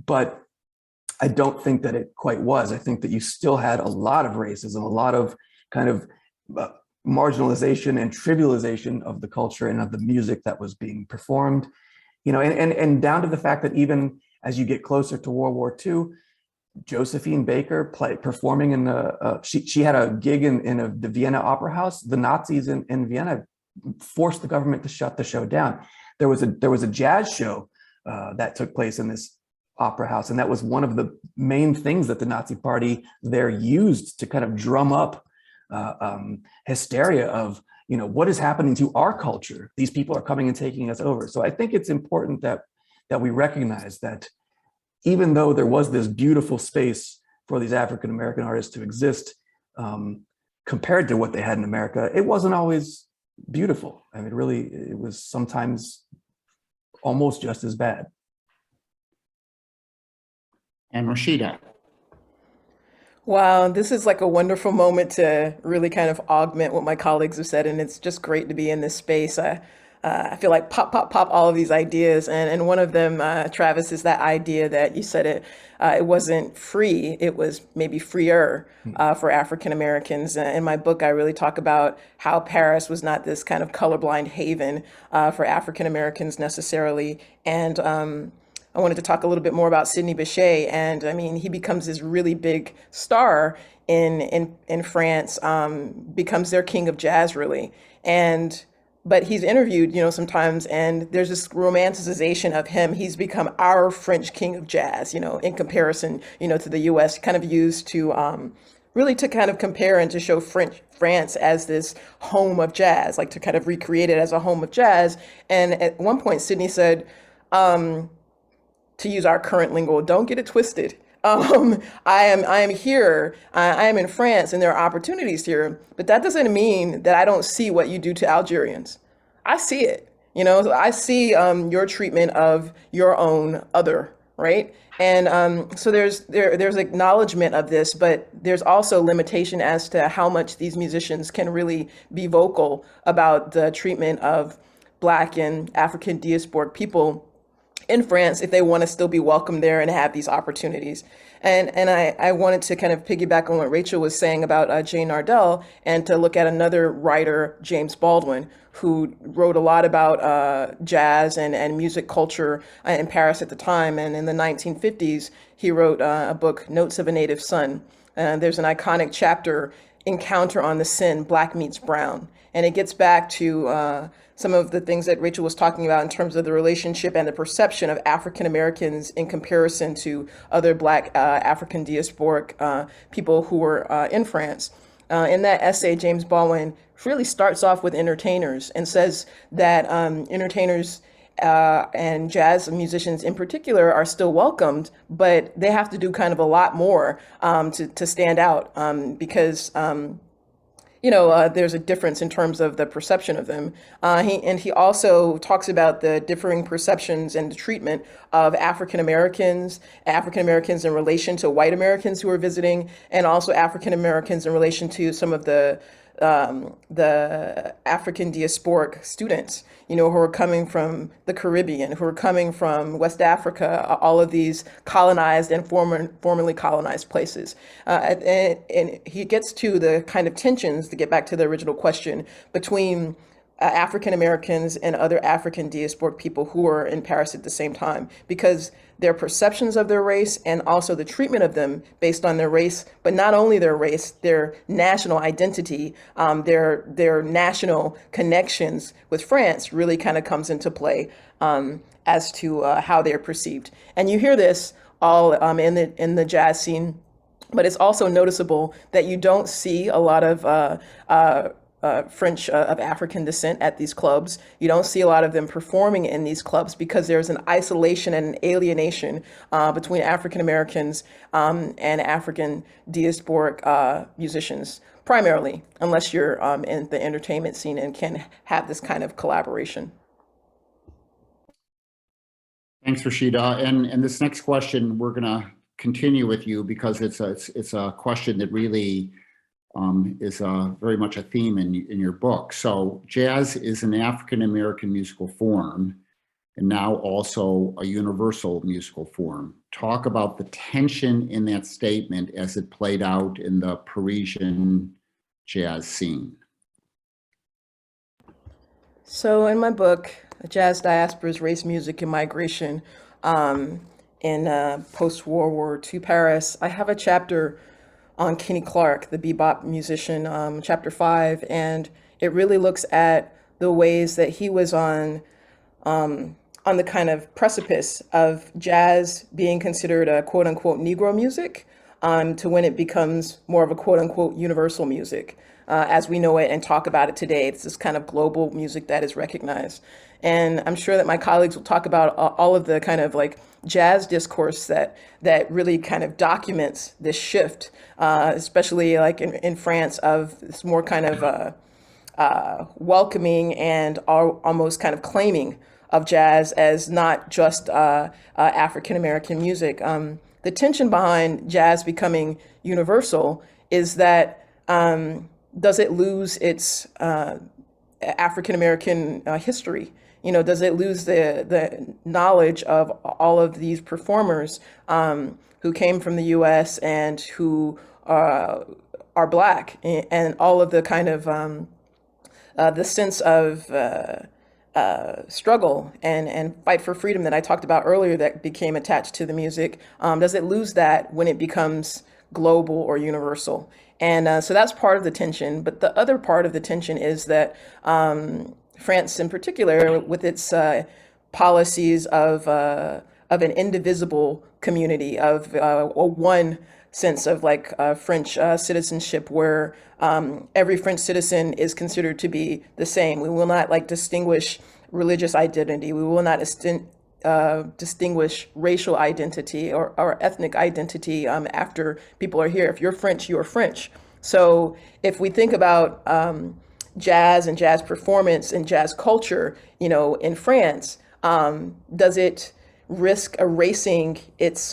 But I don't think that it quite was. I think that you still had a lot of racism, a lot of kind of marginalization and trivialization of the culture and of the music that was being performed, and down to the fact that even as you get closer to World War II, Josephine Baker performing in she had a gig in the Vienna Opera House. The Nazis in Vienna forced the government to shut the show down. There was a jazz show that took place in this opera house, and that was one of the main things that the Nazi Party there used to kind of drum up hysteria of what is happening to our culture. These people are coming and taking us over. So I think it's important that we recognize that even though there was this beautiful space for these African American artists to exist, compared to what they had in America, it wasn't always beautiful. I mean, really, it was sometimes almost just as bad. And Rashida. Wow, this is like a wonderful moment to really kind of augment what my colleagues have said, and it's just great to be in this space. I feel like pop all of these ideas, and one of them, Travis, is that idea that you said it wasn't free, it was maybe freer for African Americans. In my book, I really talk about how Paris was not this kind of colorblind haven for African Americans necessarily, and I wanted to talk a little bit more about Sidney Bechet, and I mean, he becomes this really big star in France, becomes their king of jazz, really, but he's interviewed, sometimes, and there's this romanticization of him. He's become our French king of jazz, in comparison, to the U.S., kind of used to really to kind of compare and to show France as this home of jazz, like to kind of recreate it as a home of jazz. And at one point, Sidney said, to use our current lingo, don't get it twisted. I am here, I am in France, and there are opportunities here, but that doesn't mean that I don't see what you do to Algerians. I see it, I see your treatment of your own other, right? And so there's acknowledgement of this, but there's also limitation as to how much these musicians can really be vocal about the treatment of Black and African diasporic people in France if they want to still be welcome there and have these opportunities. And I wanted to kind of piggyback on what Rachel was saying about Jane Nardell, and to look at another writer, James Baldwin, who wrote a lot about jazz and music culture in Paris at the time. And in the 1950s, he wrote a book, Notes of a Native Son. There's an iconic chapter, Encounter on the Sin, Black Meets Brown. And it gets back to some of the things that Rachel was talking about in terms of the relationship and the perception of African Americans in comparison to other Black African diasporic people who were in France. In that essay, James Baldwin really starts off with entertainers and says that entertainers and jazz musicians in particular are still welcomed, but they have to do kind of a lot more to stand out because there's a difference in terms of the perception of them. He also talks about the differing perceptions and the treatment of African Americans in relation to white Americans who are visiting, and also African Americans in relation to some of the the African diasporic students, who are coming from the Caribbean, who are coming from West Africa, all of these colonized and formerly colonized places. And he gets to the kind of tensions, to get back to the original question, between African Americans and other African diasporic people who are in Paris at the same time, because their perceptions of their race and also the treatment of them based on their race, but not only their race, their national identity, their national connections with France really kind of comes into play as to how they're perceived. And you hear this all in the jazz scene, but it's also noticeable that you don't see a lot of French of African descent at these clubs. You don't see a lot of them performing in these clubs because there's an isolation and an alienation between African Americans and African diasporic musicians, primarily, unless you're in the entertainment scene and can have this kind of collaboration. Thanks, Rashida. And this next question, we're going to continue with you because it's a question that really is very much a theme in your book. So jazz is an African-American musical form and now also a universal musical form. Talk about the tension in that statement as it played out in the Parisian jazz scene. So in my book, Jazz Diasporas, Race, Music, and Migration in post-World War II Paris, I have a chapter on Kenny Clark, the bebop musician, chapter 5, and it really looks at the ways that he was on the kind of precipice of jazz being considered a quote unquote Negro music to when it becomes more of a quote unquote universal music as we know it and talk about it today. It's this kind of global music that is recognized. And I'm sure that my colleagues will talk about all of the kind of like jazz discourse that really kind of documents this shift, especially like in France, of this more kind of welcoming and almost kind of claiming of jazz as not just African-American music. The tension behind jazz becoming universal is that does it lose its African-American history? Does it lose the knowledge of all of these performers who came from the U.S. and who are Black, and all of the kind of the sense of struggle and fight for freedom that I talked about earlier that became attached to the music? Does it lose that when it becomes global or universal? And so that's part of the tension. But the other part of the tension is that France in particular, with its policies of an indivisible community, of one sense of like French citizenship, where every French citizen is considered to be the same. We will not like distinguish religious identity. We will not distinguish racial identity or ethnic identity after people are here. If you're French, you are French. So if we think about jazz and jazz performance and jazz culture, in France, does it risk erasing its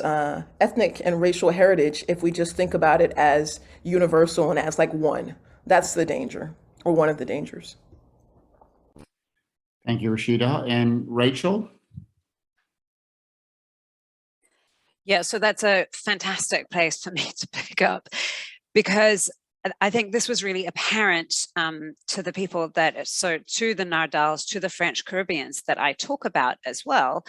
ethnic and racial heritage if we just think about it as universal and as like one? That's the danger, or one of the dangers. Thank you, Rashida. And Rachel? Yeah, so that's a fantastic place for me to pick up, because I think this was really apparent to the people to the Nardals, to the French Caribbeans that I talk about as well.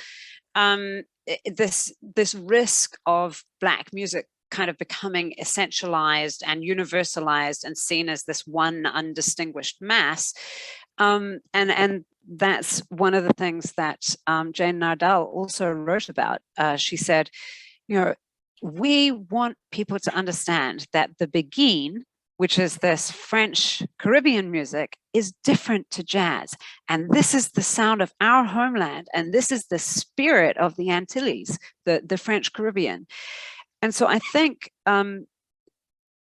This risk of Black music kind of becoming essentialized and universalized and seen as this one undistinguished mass. And that's one of the things that Jane Nardal also wrote about. She said, we want people to understand that the Begin, which is this French Caribbean music, is different to jazz. And this is the sound of our homeland. And this is the spirit of the Antilles, the French Caribbean. And so I think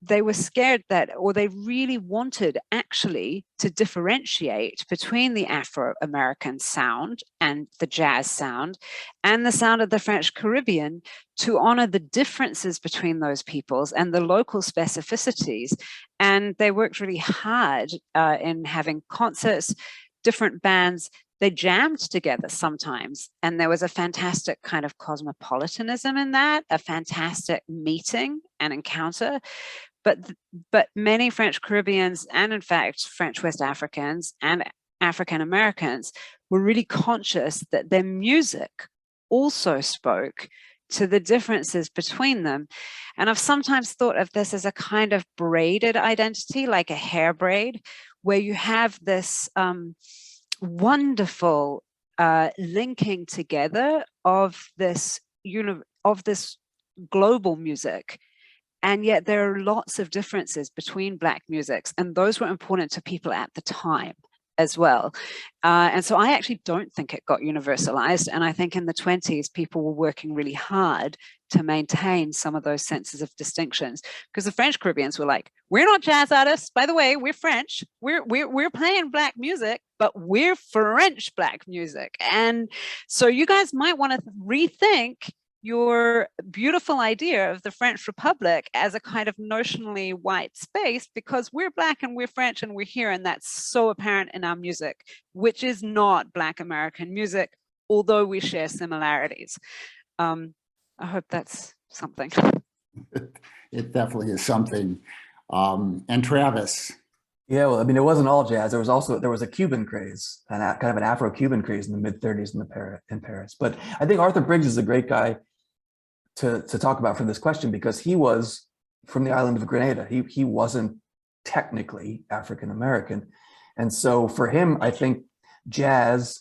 they were scared that, or they really wanted actually to differentiate between the Afro-American sound and the jazz sound and the sound of the French Caribbean, to honor the differences between those peoples and the local specificities. And they worked really hard in having concerts, different bands. They jammed together sometimes, and there was a fantastic kind of cosmopolitanism in that, a fantastic meeting and encounter. But many French Caribbeans, and in fact French West Africans and African Americans, were really conscious that their music also spoke to the differences between them. And I've sometimes thought of this as a kind of braided identity, like a hair braid, where you have this wonderful linking together of this global music. And yet there are lots of differences between Black musics, and those were important to people at the time as well. And so I actually don't think it got universalized. And I think in the 20s, people were working really hard to maintain some of those senses of distinctions, because the French Caribbeans were like, we're not jazz artists, by the way, we're French, we're playing Black music, but we're French Black music. And so you guys might want to rethink your beautiful idea of the French Republic as a kind of notionally white space, because we're Black and we're French and we're here, and that's so apparent in our music, which is not Black American music, although we share similarities. I hope that's something. It definitely is something. And Travis. Yeah, well, I mean, it wasn't all jazz. There was a Cuban craze, kind of an Afro-Cuban craze in the mid-30s in Paris. But I think Arthur Briggs is a great guy to talk about for this question, because he was from the island of Grenada. He wasn't technically African-American. And so for him, I think jazz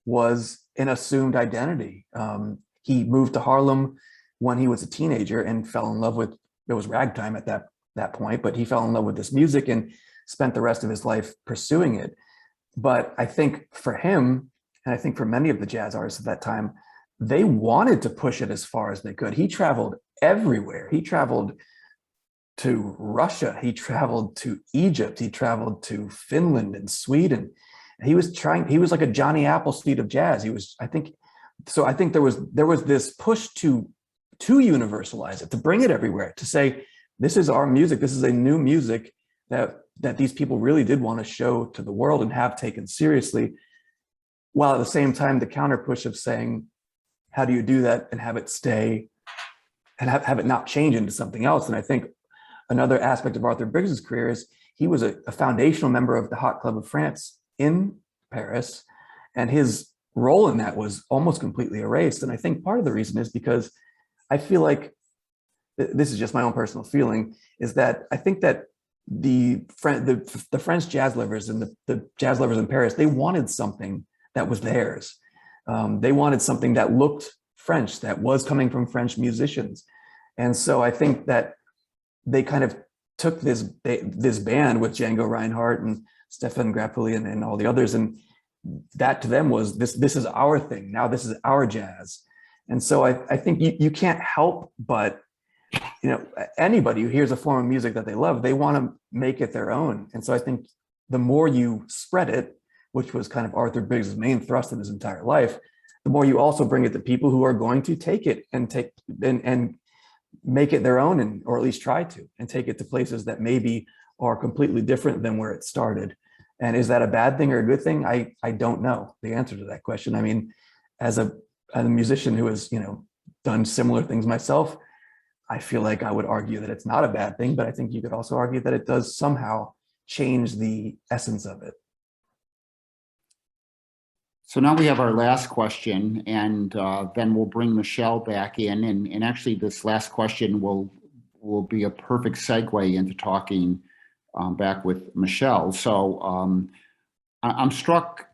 was an assumed identity. He moved to Harlem when he was a teenager and fell in love with, it was ragtime at that point, but he fell in love with this music and spent the rest of his life pursuing it. But I think for him, and I think for many of the jazz artists at that time, they wanted to push it as far as they could. He traveled everywhere. He traveled to Russia. He traveled to Egypt. He traveled to Finland and Sweden. He was like a Johnny Appleseed of jazz. I think there was this push to universalize it, to bring it everywhere, to say, this is our music. This is a new music that these people really did want to show to the world and have taken seriously, while at the same time, the counter push of saying, how do you do that and have it stay and have it not change into something else? And I think another aspect of Arthur Briggs's career is he was a foundational member of the Hot Club of France in Paris, and his role in that was almost completely erased. And I think part of the reason is because I feel like, this is just my own personal feeling, is that I think that the French jazz lovers and the jazz lovers in Paris, they wanted something that was theirs. They wanted something that looked French, that was coming from French musicians. And so I think that they kind of took this band with Django Reinhardt and Stefan Grappelli and all the others, and that to them was, this is our thing. Now this is our jazz. And so I think you can't help but, anybody who hears a form of music that they love, they want to make it their own. And so I think the more you spread it, which was kind of Arthur Briggs' main thrust in his entire life, the more you also bring it to people who are going to take it and make it their own, or at least try to, and take it to places that maybe are completely different than where it started. And is that a bad thing or a good thing? I don't know the answer to that question. I mean, as a musician who has, done similar things myself, I feel like I would argue that it's not a bad thing, but I think you could also argue that it does somehow change the essence of it. So now we have our last question, and then we'll bring Michelle back in. And actually this last question will be a perfect segue into talking back with Michelle. So I'm struck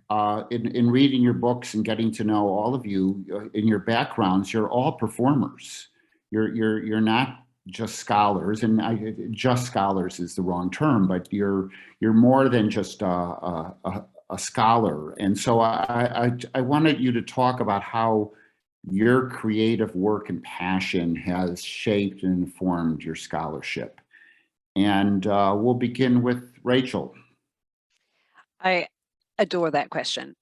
in reading your books and getting to know all of you in your backgrounds. You're all performers. You're not just scholars, and just scholars is the wrong term, but you're more than just a scholar. And so I wanted you to talk about how your creative work and passion has shaped and informed your scholarship. And we'll begin with Rachel. I adore that question.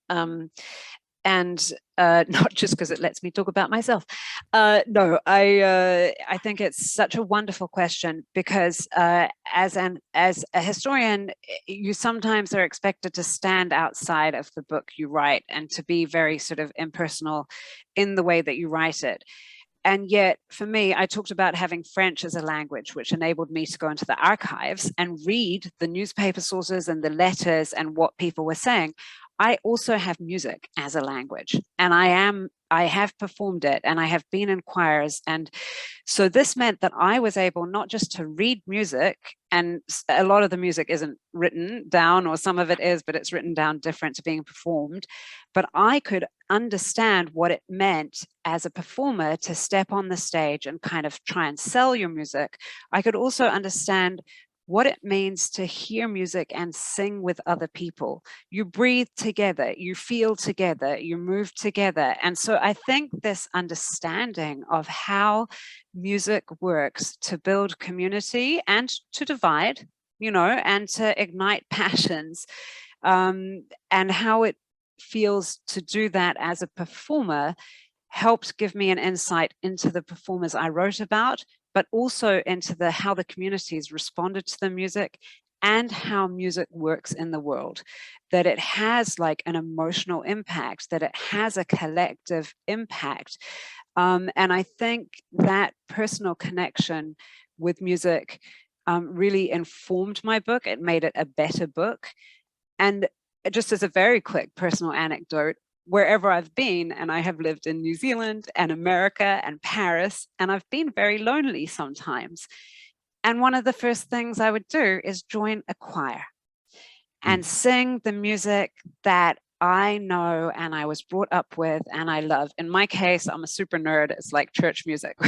And not just because it lets me talk about myself. No, I think it's such a wonderful question because as a historian, you sometimes are expected to stand outside of the book you write and to be very sort of impersonal in the way that you write it. And yet, for me, I talked about having French as a language, which enabled me to go into the archives and read the newspaper sources and the letters and what people were saying. I also have music as a language, and I have performed it, and I have been in choirs. And so this meant that I was able not just to read music, and a lot of the music isn't written down, or some of it is, but it's written down different to being performed. But I could understand what it meant as a performer to step on the stage and kind of try and sell your music. I could also understand what it means to hear music and sing with other people. You breathe together, you feel together, you move together. And so I think this understanding of how music works to build community and to divide, you know, and to ignite passions, and how it feels to do that as a performer helped give me an insight into the performers I wrote about, but also into how the communities responded to the music and how music works in the world, that it has like an emotional impact, that it has a collective impact. And I think that personal connection with music really informed my book. It made it a better book. And just as a very quick personal anecdote, wherever I've been, and I have lived in New Zealand and America and Paris, and I've been very lonely sometimes. And one of the first things I would do is join a choir and sing the music that I know and I was brought up with and I love. In my case, I'm a super nerd. It's like church music.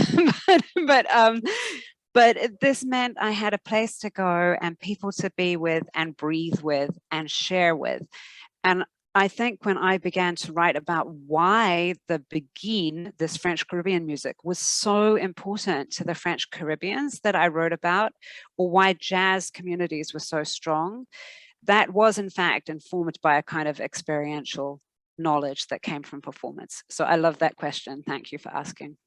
But this meant I had a place to go and people to be with and breathe with and share with. And I think when I began to write about why the Begin, this French Caribbean music, was so important to the French Caribbeans that I wrote about, or why jazz communities were so strong, that was in fact informed by a kind of experiential knowledge that came from performance. So I love that question. Thank you for asking.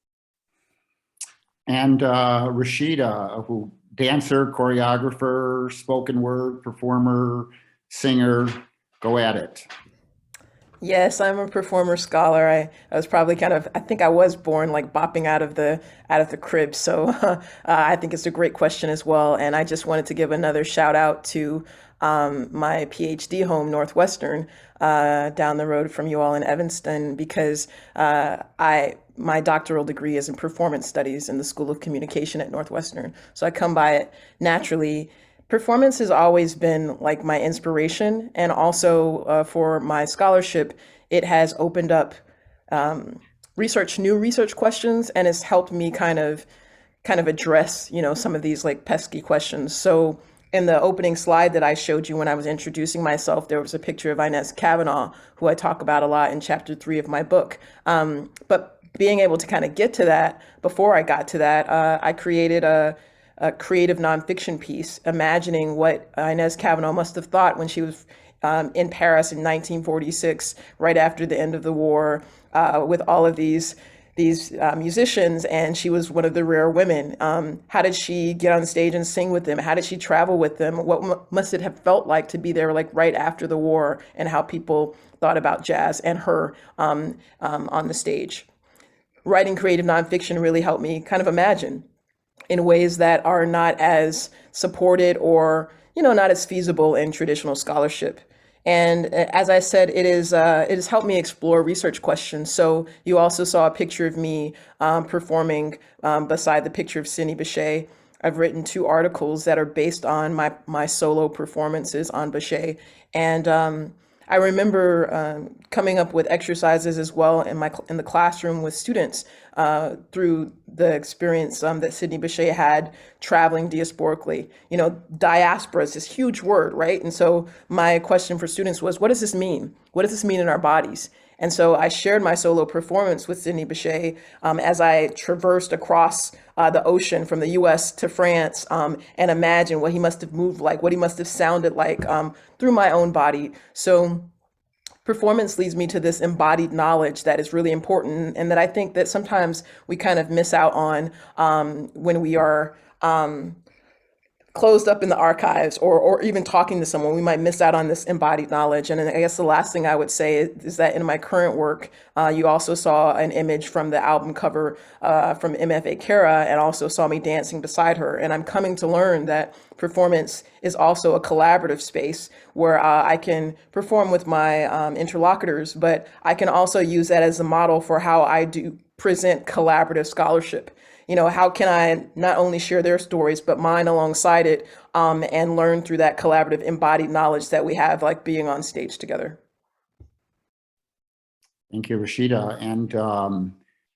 And Rashida, who dancer, choreographer, spoken word, performer, singer, go at it. Yes, I'm a performer scholar. I was probably I think I was born like bopping out of the crib. So I think it's a great question as well. And I just wanted to give another shout out to my PhD home, Northwestern, down the road from you all in Evanston, because my doctoral degree is in performance studies in the School of Communication at Northwestern. So I come by it naturally. Performance has always been like my inspiration, and also for my scholarship, it has opened up new research questions, and it's helped me kind of address, you know, some of these like pesky questions. So in the opening slide that I showed you when I was introducing myself, there was a picture of Inez Kavanaugh, who I talk about a lot in chapter 3 of my book. But being able to kind of get to that, before I got to that, I created a creative nonfiction piece, imagining what Inez Kavanaugh must have thought when she was in Paris in 1946, right after the end of the war, with all of these musicians, and she was one of the rare women. How did she get on stage and sing with them? How did she travel with them? What must it have felt like to be there, like right after the war, and how people thought about jazz and her on the stage? Writing creative nonfiction really helped me kind of imagine in ways that are not as supported or, you know, not as feasible in traditional scholarship. And as I said, it has helped me explore research questions. So you also saw a picture of me performing beside the picture of Sidney Bechet. I've written 2 articles that are based on my solo performances on Bechet. And I remember coming up with exercises as well in the classroom with students through the experience that Sidney Bechet had traveling diasporically. You know, diaspora is this huge word, right? And so my question for students was, what does this mean? What does this mean in our bodies? And so I shared my solo performance with Sidney Bechet as I traversed across the ocean from the US to France, and imagine what he must have moved like, what he must have sounded like through my own body. So performance leads me to this embodied knowledge that is really important, and that I think that sometimes we kind of miss out on when we are closed up in the archives, or even talking to someone. We might miss out on this embodied knowledge. And then I guess the last thing I would say is that in my current work, you also saw an image from the album cover from MFA Cara, and also saw me dancing beside her. And I'm coming to learn that performance is also a collaborative space where I can perform with my interlocutors, but I can also use that as a model for how I do present collaborative scholarship. You know, how can I not only share their stories, but mine alongside it, and learn through that collaborative embodied knowledge that we have, like being on stage together. Thank you, Rashida. And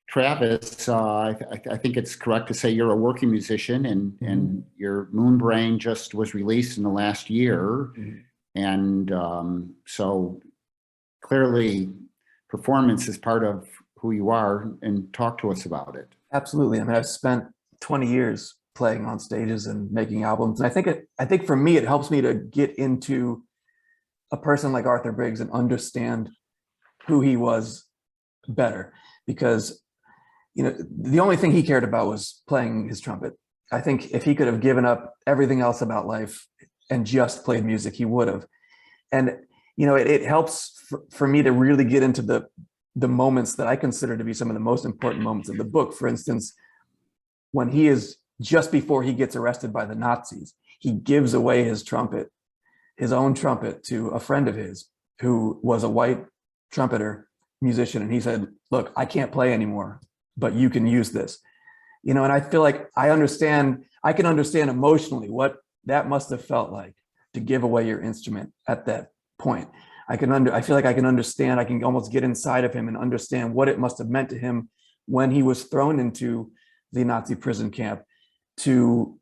Travis, I think it's correct to say you're a working musician, and your Moon Brain just was released in the last year. And so clearly performance is part of who you are, and talk to us about it. Absolutely. I mean, I've spent 20 years playing on stages and making albums. And I think for me, it helps me to get into a person like Arthur Briggs and understand who he was better, because, you know, the only thing he cared about was playing his trumpet. I think if he could have given up everything else about life and just played music, he would have. And, you know, it helps for me to really get into the moments that I consider to be some of the most important moments of the book. For instance, when he is just before he gets arrested by the Nazis, he gives away his trumpet, his own trumpet, to a friend of his who was a white trumpeter musician. And he said, look, I can't play anymore, but you can use this. You know, and I feel like I can understand emotionally what that must have felt like to give away your instrument at that point. I feel like I can understand, I can almost get inside of him and understand what it must have meant to him when he was thrown into the Nazi prison camp, to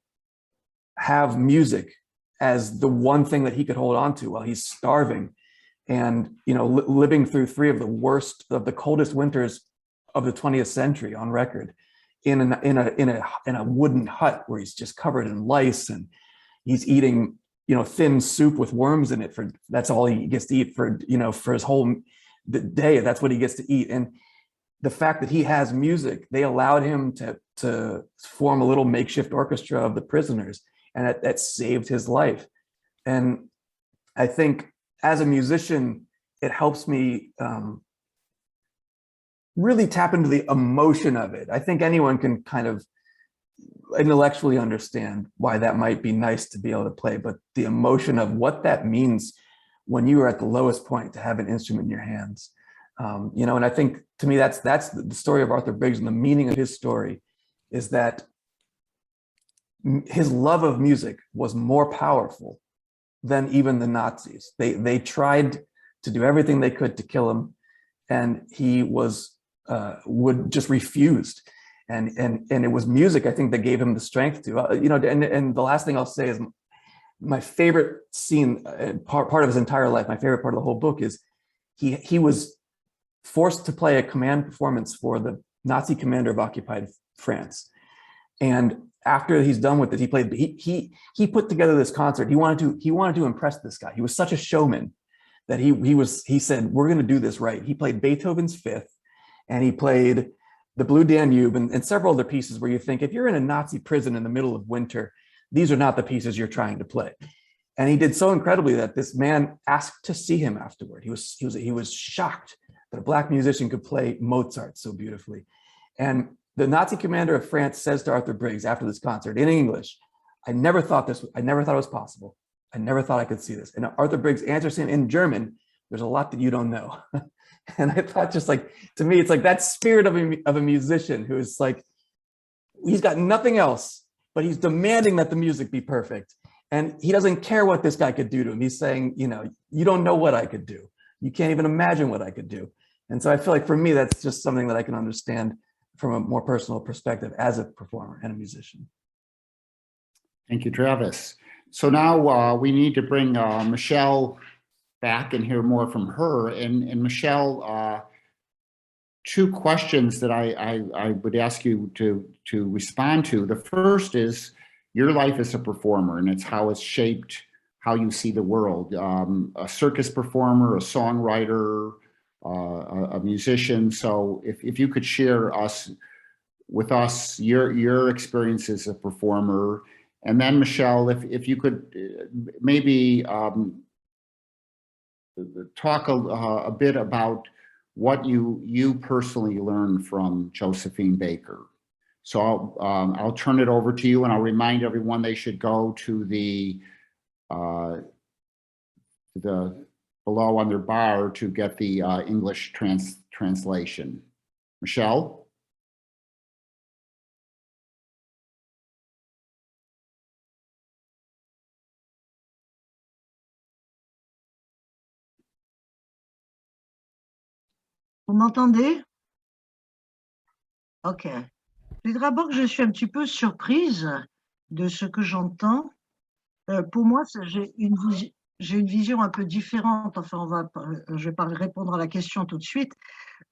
have music as the one thing that he could hold on to while he's starving, and, you know, living through three of the coldest winters of the 20th century on record, in a wooden hut where he's just covered in lice, and he's eating, you know, thin soup with worms in it. That's all he gets to eat for, you know, for his whole day. That's what he gets to eat. And the fact that he has music, they allowed him to form a little makeshift orchestra of the prisoners, and that saved his life. And I think as a musician, it helps me really tap into the emotion of it. I think anyone can kind of intellectually understand why that might be nice to be able to play, but the emotion of what that means when you are at the lowest point to have an instrument in your hands, you know. And I think, to me, that's the story of Arthur Briggs, and the meaning of his story is that his love of music was more powerful than even the Nazis. They tried to do everything they could to kill him, and he would just refused. And it was music, I think, that gave him the strength to, you know. And the last thing I'll say is my favorite scene, part of his entire life, my favorite part of the whole book, is he was forced to play a command performance for the Nazi commander of occupied France. And after he's done with it, he put together this concert. He wanted to impress this guy. He was such a showman that he said, we're going to do this right. He played Beethoven's Fifth, and he played the Blue Danube, and several other pieces where you think, if you're in a Nazi prison in the middle of winter, these are not the pieces you're trying to play. And he did so incredibly that this man asked to see him afterward. He was shocked that a Black musician could play Mozart so beautifully. And the Nazi commander of France says to Arthur Briggs after this concert in English, I never thought it was possible. I never thought I could see this. And Arthur Briggs answers him in German, there's a lot that you don't know. And I thought, just like, to me, it's like that spirit of a musician who is like, he's got nothing else, but he's demanding that the music be perfect. And he doesn't care what this guy could do to him. He's saying, you know, you don't know what I could do. You can't even imagine what I could do. And so I feel like for me, that's just something that I can understand from a more personal perspective as a performer and a musician. Thank you, Travis. So now we need to bring Michèle back and hear more from her. And Michèle, two questions that I would ask you to respond to. The first is your life as a performer, and it's how it's shaped how you see the world. A circus performer, a songwriter, a musician. So if you could share with us your experience as a performer, and then Michelle, if you could maybe talk a bit about what you personally learned from Josephine Baker. So I'll turn it over to you, and I'll remind everyone they should go to the below on their bar to get the English translation. Michelle? Vous m'entendez? Ok. Je dirais d'abord que je suis un petit peu surprise de ce que j'entends. Pour moi, j'ai une vision un peu différente. Enfin, je vais pas répondre à la question tout de suite.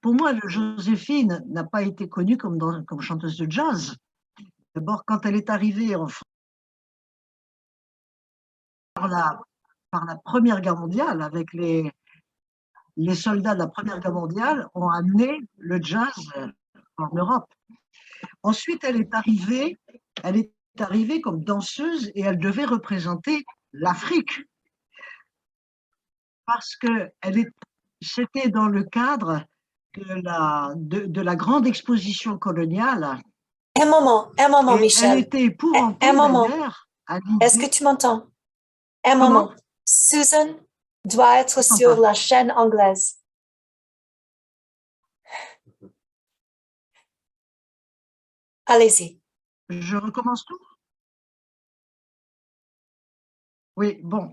Pour moi, Joséphine n'a pas été connue comme chanteuse de jazz. D'abord, quand elle est arrivée en France par la Première Guerre mondiale, avec les soldats de la Première Guerre mondiale, ont amené le jazz en Europe. Ensuite, elle est arrivée comme danseuse et elle devait représenter l'Afrique. Parce que c'était dans le cadre de la grande exposition coloniale. Un moment, Et Michel. elle était épouvantée Un moment. d'ailleurs à Est-ce que l'idée. tu m'entends? Un Comment? moment. Susan doit être sur la chaîne anglaise. Allez-y. Je recommence tout? Oui, bon.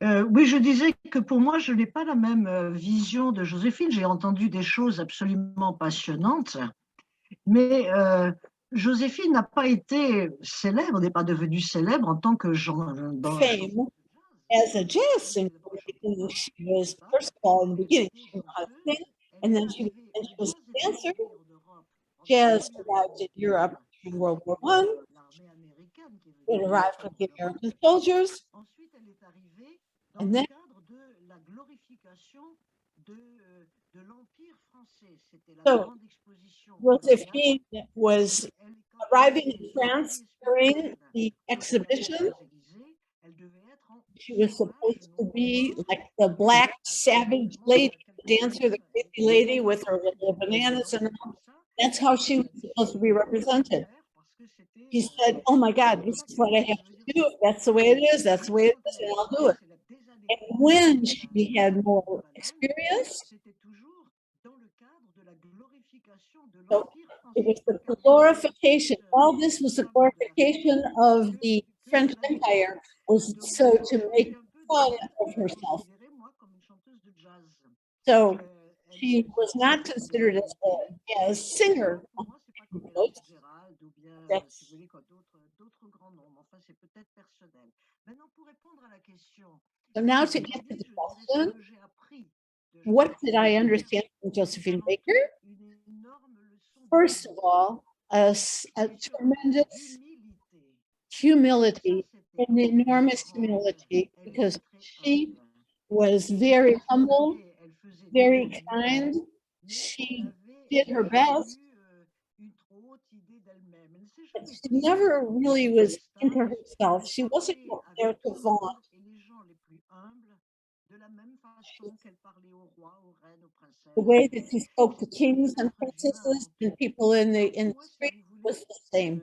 Oui, je disais que pour moi, je n'ai pas la même vision de Joséphine. J'ai entendu des choses absolument passionnantes, mais Joséphine n'a pas été célèbre, n'est pas devenue célèbre en tant que Fame as a jazz singer because she was, first of all, in the beginning, she knew how to sing, and then she was a dancer. Jazz arrived in Europe during World War I. It arrived with the American soldiers. Ensuite, elle est arrivée dans And le then- cadre de la glorification de l'Empire français. C'était la So, grande exposition Josephine coloniale. was Quand arriving elle in était France surprise during the aux exhibition. Champs-Élysées, elle devait être en She was supposed to be like the black savage lady, the dancer, the crazy lady with her little bananas and all. That's how she was supposed to be represented. She said, "Oh my God, this is what I have to do. If that's the way it is, that's the way it is, and I'll do it." And when she had more experience, so it was the glorification. All this was the glorification of the French Empire, was so to make fun of herself. So she was not considered as a jazz singer. That's so now to get to the question, what did I understand from Josephine Baker? First of all, a tremendous humility, an enormous humility, because she was very humble, very kind. She did her best. But she never really was into herself. She wasn't there to vaunt. The way that she spoke to kings and princesses and people in the street was the same.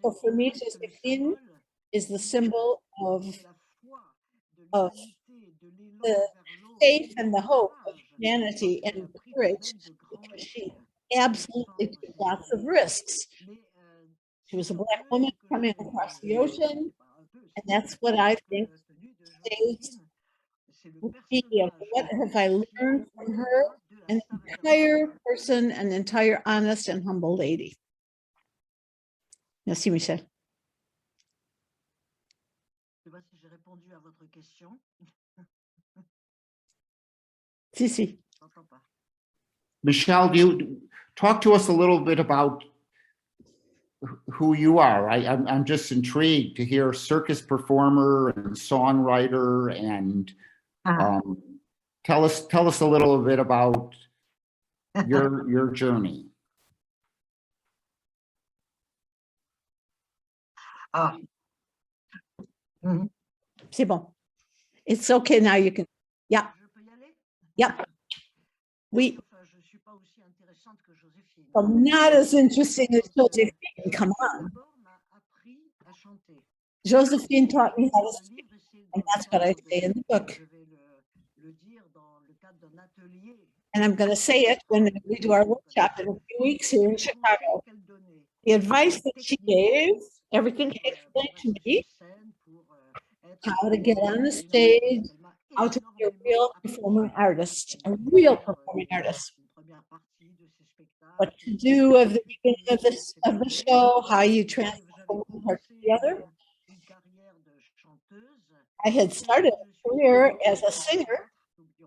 So for me, Josephine is the symbol of the faith and the hope of humanity and courage, because she absolutely took lots of risks. She was a Black woman coming across the ocean, and that's what I think stays with me. What have I learned from her? An entire person, an entire honest and humble lady. Merci, Michel. Je ne sais pas si j'ai répondu à votre question. Si. Je n'entends pas. Michelle, do you talk to us a little bit about who you are? I'm just intrigued to hear circus performer and songwriter, and tell us a little bit about your journey. C'est bon. It's okay now. You can. Yeah. Yep. Oui. I'm not as interesting as Josephine. Come on. Josephine taught me how to speak, and that's what I say in the book. And I'm going to say it when we do our workshop in a few weeks here in Chicago. The advice that she gave, everything she explained to me, how to get on the stage, how to be a real performing artist, what to do at the beginning of the show, how you transform one part to the other. I had started a career as a singer,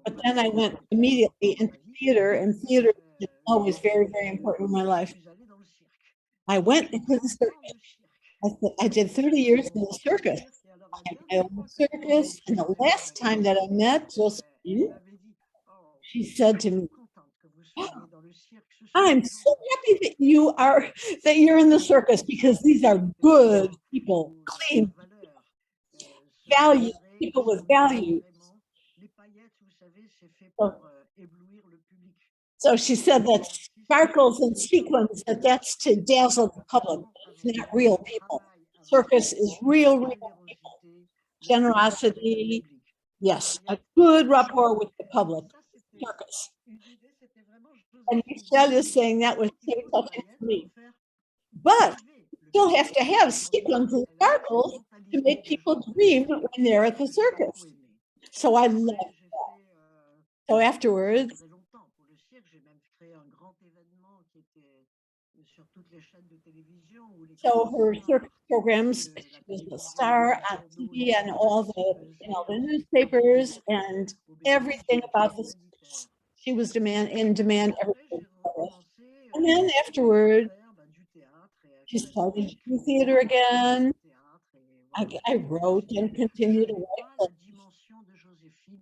but then I went immediately into theater, and theater is always very, very important in my life. I went into the circus. I did 30 years in the circus. I had my own circus, and the last time that I met Josephine, she said to me, "Oh, I'm so happy that you're in the circus, because these are good people, clean values, people with values." So she said that sparkles and sequins, that's to dazzle the public. It's not real people. Circus is real people. Generosity, yes, a good rapport with the public. Circus. And Michelle is saying that was so touching to me. But you'll have to have sequins and sparkles to make people dream when they're at the circus. So I love that. So afterwards, so her circus programs, she was a star on TV and all the newspapers and everything about the circus. She was in demand everywhere. And then afterward, she started to do theater again. I wrote and continued to write.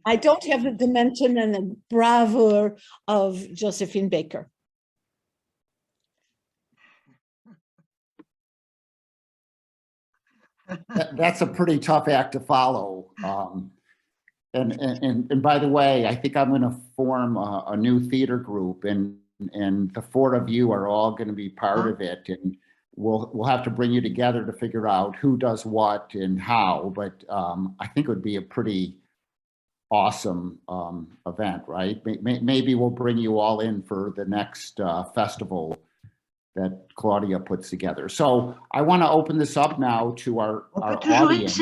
I don't have the dimension and the bravura of Josephine Baker. That's a pretty tough act to follow. And by the way, I think I'm going to form a new theater group, and the four of you are all going to be part of it, and we'll have to bring you together to figure out who does what and how. But I think it would be a pretty awesome event, right? Maybe we'll bring you all in for the next festival that Claudia puts together. So I want to open this up now to our audience.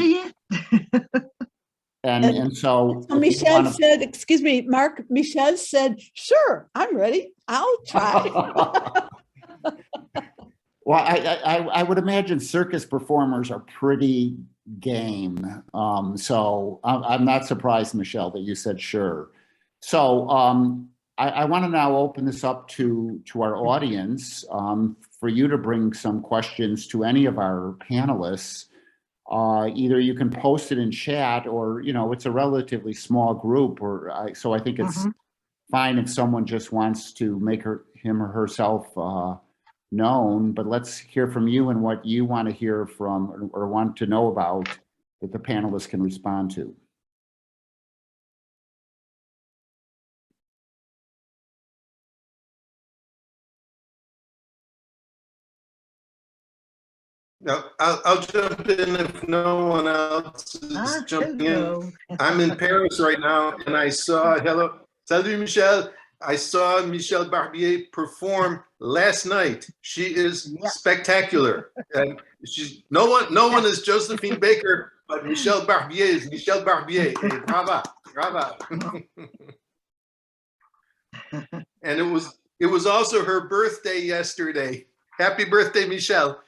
And so Michelle said, excuse me, Mark, Michelle said, sure, I'm ready. I'll try. Well, I would imagine circus performers are pretty game. So I'm not surprised, Michelle, that you said sure. So I want to now open this up to our audience for you to bring some questions to any of our panelists. Either you can post it in chat, or, it's a relatively small group, so I think it's fine if someone just wants to make him or herself known, but let's hear from you and what you want to hear from or want to know about that the panelists can respond to. No, I'll jump in if no one else is jumping in. I'm in Paris right now, and I saw, salut Michel. I saw Michel Barbier perform last night. She is spectacular. And no one is Josephine Baker, but Michel Barbier is Michel Barbier. Hey, brava, brava. And it was also her birthday yesterday. Happy birthday, Michel.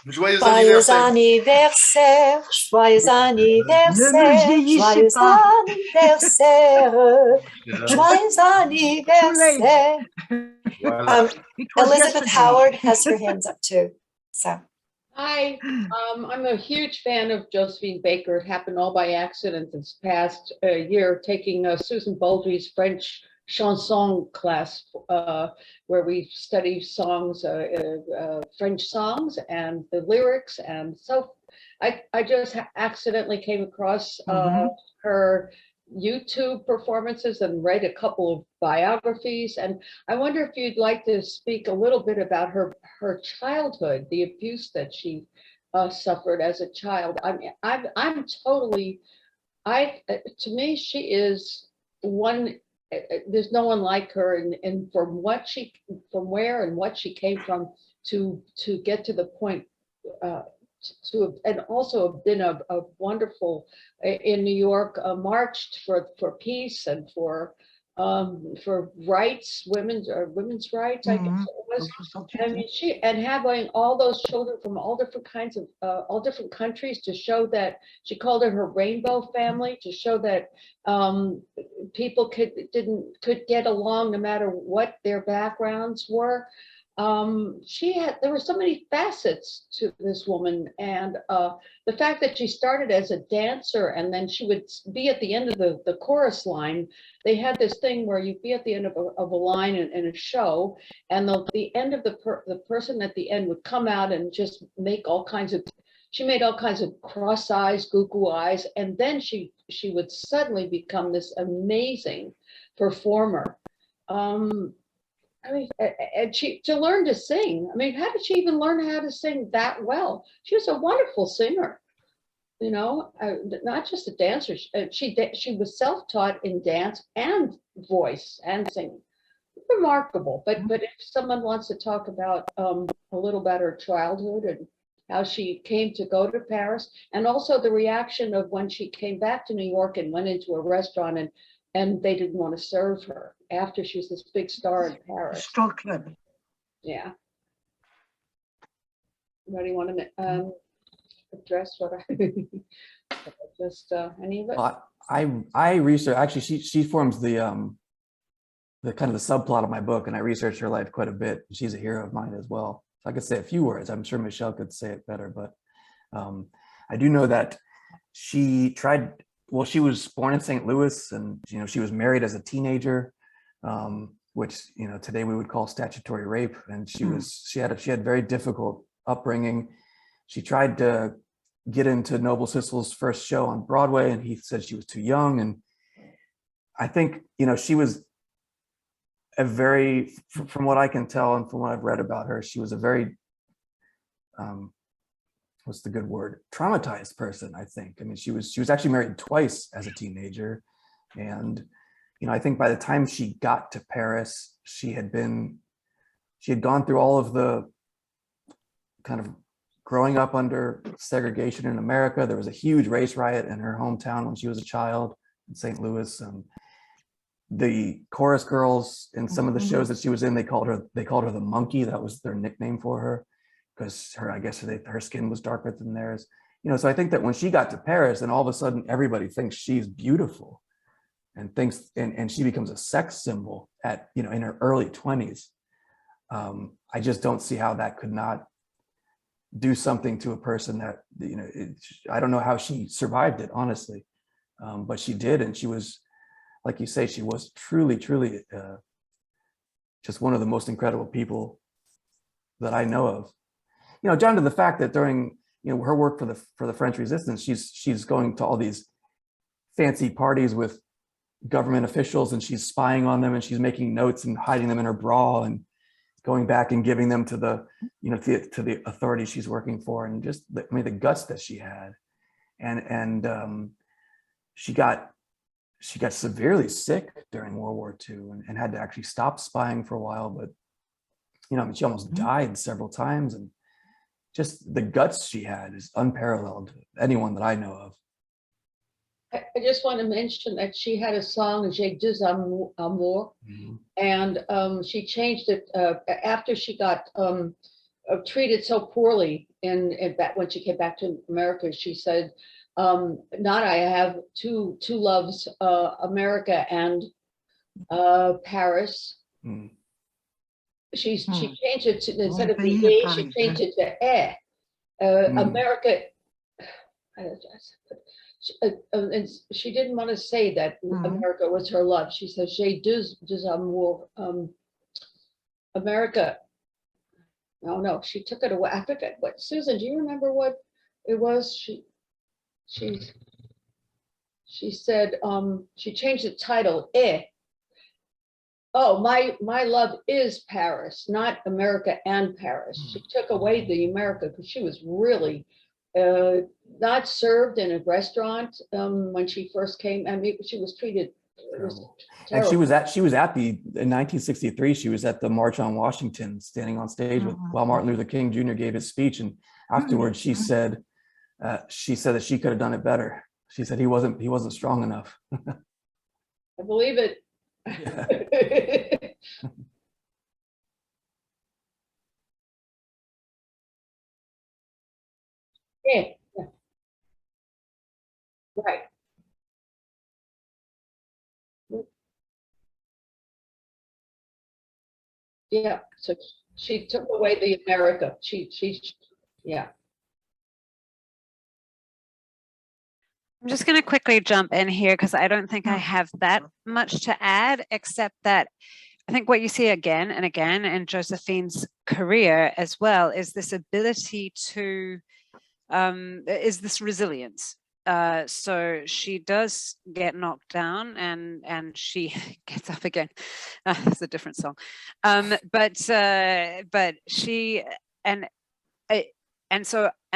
Joyeux anniversaire, joyeux anniversaire, joyeux anniversaire, joyeux anniversaire. Voilà. Elizabeth Howard has her hands up too. So. Hi, I'm a huge fan of Josephine Baker. It happened all by accident this past year, taking Susan Baldry's French chanson class, where we study songs, French songs and the lyrics. And so I just accidentally came across her YouTube performances and read a couple of biographies. And I wonder if you'd like to speak a little bit about her childhood, the abuse that she suffered as a child. I mean, I'm totally, to me, she is one. There's no one like her, and from where and what she came from to get to the point. And also have been a wonderful in New York, marched for peace and for rights, women's rights. I guess it was. I mean, and having all those children from all different kinds of all different countries to show that she called it her rainbow family, to show that people could get along no matter what their backgrounds were. There were so many facets to this woman, and the fact that she started as a dancer and then she would be at the end of the chorus line. They had this thing where you'd be at the end of a line in a show, and the end of the person at the end would come out and just make all kinds of, she made all kinds of cross eyes, goo eyes, and then she would suddenly become this amazing performer. I mean, and to learn to sing. I mean, how did she even learn how to sing that well? She was a wonderful singer, you know, not just a dancer. She was self-taught in dance and voice and singing. Remarkable. But if someone wants to talk about a little about her childhood and how she came to go to Paris, and also the reaction of when she came back to New York and went into a restaurant and they didn't want to serve her after she was this big star in Paris. Star Club. Yeah. Anybody want to address what I just any of it? I research, actually she forms the kind of the subplot of my book, and I researched her life quite a bit. She's a hero of mine as well. So I could say a few words. I'm sure Michelle could say it better, but I do know that she tried. Well, she was born in St. Louis, and you know she was married as a teenager, which you know today we would call statutory rape. And she had very difficult upbringing. She tried to get into Noble Sissel's first show on Broadway, and he said she was too young. And I think you know she was a very, from what I can tell and from what I've read about her, she was a very what's the good word? Traumatized person, I think. I mean, she was actually married twice as a teenager. And, you know, I think by the time she got to Paris, she had gone through all of the kind of growing up under segregation in America. There was a huge race riot in her hometown when she was a child in St. Louis. The chorus girls in some of the shows that she was in, they called her the monkey. That was their nickname for her, because her skin was darker than theirs. You know, so I think that when she got to Paris, and all of a sudden everybody thinks she's beautiful and thinks, and she becomes a sex symbol at, you know, in her early 20s. I just don't see how that could not do something to a person that, you know, I don't know how she survived it, honestly. But she did. And she was, like you say, she was truly, truly just one of the most incredible people that I know of. You know, down to the fact that during, you know, her work for the French Resistance, she's going to all these fancy parties with government officials, and she's spying on them, and she's making notes and hiding them in her bra and going back and giving them to the, you know, to the authorities she's working for. And just, I mean, the guts that she had, and she got severely sick during World War II and had to actually stop spying for a while. But, you know, I mean, she almost died several times, and just the guts she had is unparalleled, anyone that I know of. I just want to mention that she had a song, J'ai deux amours, and she changed it after she got treated so poorly when she came back to America. She said, not I have two loves, America and Paris. she changed it to, instead of pays the à E, she Paris, changed ouais. it to E. America, and she didn't want to say that America was her love. She said, "J'ai deux amours." America. No, she took it away. I forget what. Susan, do you remember what it was? She said she changed the title. Oh, my love is Paris, not America and Paris. She took away the America because she was really not served in a restaurant when she first came. I mean, she was treated. It was And terrible. she was at the, in 1963, she was at the March on Washington, standing on stage with, while Martin Luther King Jr. gave his speech. And afterwards she said that she could have done it better. She said he wasn't strong enough. I believe it. Yeah. Yeah. Right. Yeah, so she took away the America. Yeah. I'm just going to quickly jump in here because I don't think I have that much to add, except that I think what you see again and again in Josephine's career as well is this ability to, is this resilience. So she does get knocked down and she gets up again. It's a different song. But she, and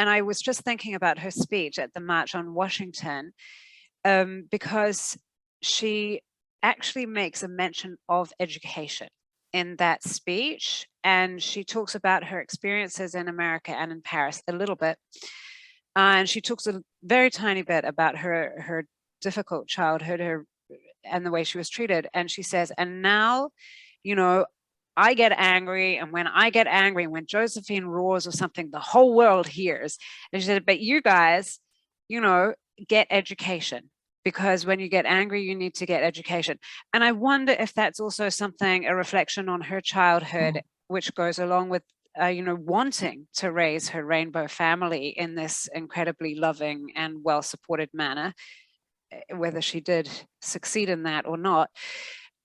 I was just thinking about her speech at the March on Washington, because she actually makes a mention of education in that speech. And she talks about her experiences in America and in Paris a little bit. And she talks a very tiny bit about her difficult childhood, and the way she was treated. And she says, and now, you know, I get angry, and when I get angry, when Josephine roars or something, the whole world hears. And she said, but you guys, you know, get education, because when you get angry, you need to get education. And I wonder if that's also something, a reflection on her childhood, which goes along with, you know, wanting to raise her rainbow family in this incredibly loving and well-supported manner, whether she did succeed in that or not.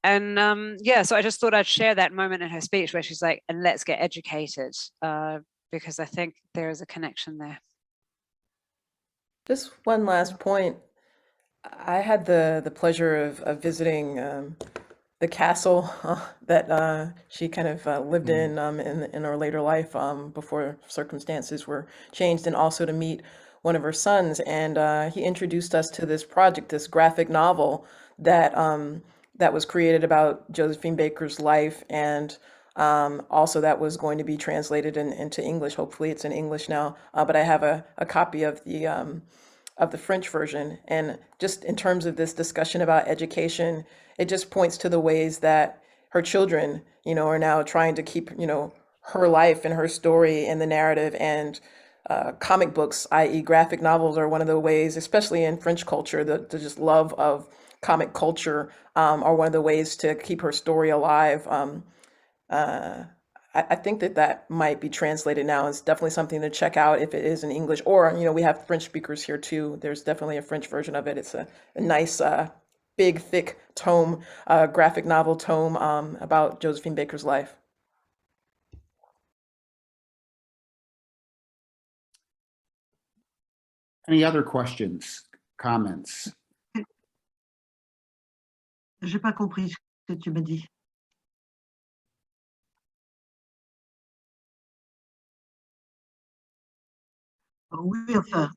And yeah, so I just thought I'd share that moment in her speech where she's like, and let's get educated, because I think there is a connection there. Just one last point. I had the pleasure of visiting the castle that she kind of lived in her later life before circumstances were changed, and also to meet one of her sons. And he introduced us to this project, this graphic novel that that was created about Josephine Baker's life, and also that was going to be translated into English. Hopefully it's in English now, but I have a copy of the French version. And just in terms of this discussion about education, it just points to the ways that her children, you know, are now trying to keep, you know, her life and her story in the narrative. And comic books, i.e. graphic novels, are one of the ways, especially in French culture, the just love of comic culture are one of the ways to keep her story alive. I think that might be translated now. It's definitely something to check out if it is in English, or, you know, we have French speakers here too. There's definitely a French version of it. It's a nice, big, thick tome, graphic novel tome about Josephine Baker's life. Any other questions, comments? J'ai pas compris ce que tu m'as dit. Oui, enfin,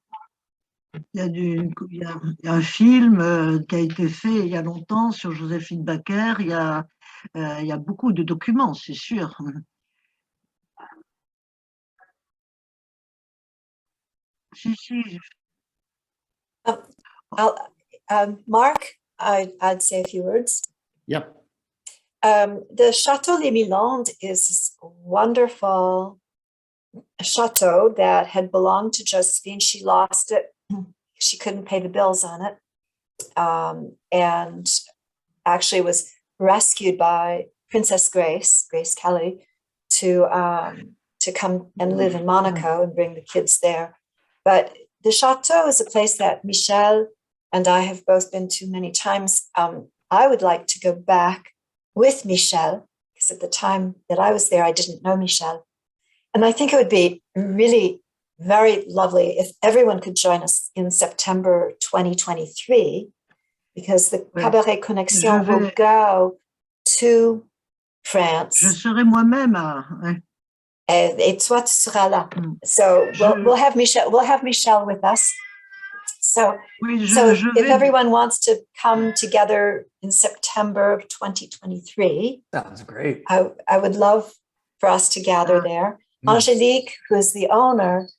il y a un film qui a été fait il y a longtemps sur Josephine Baker. Il y a beaucoup de documents, c'est sûr. Si, si. Mark, I'd say a few words. Yep. The Chateau Les Milandes is this wonderful chateau that had belonged to Josephine. She lost it. She couldn't pay the bills on it. And actually was rescued by Princess Grace Kelly, to come and live in Monaco and bring the kids there. But the chateau is a place that Michel and I have both been to many times. I would like to go back with Michel, because at the time that I was there, I didn't know Michel. And I think it would be really very lovely if everyone could join us in September 2023, because the Cabaret Connexion will go to France. Je serai moi-même à... Et toi, tu seras là. So we'll have Michel with us. So, if everyone wants to come together in September of 2023, sounds great. I would love for us to gather there. Angélique, who is the owner,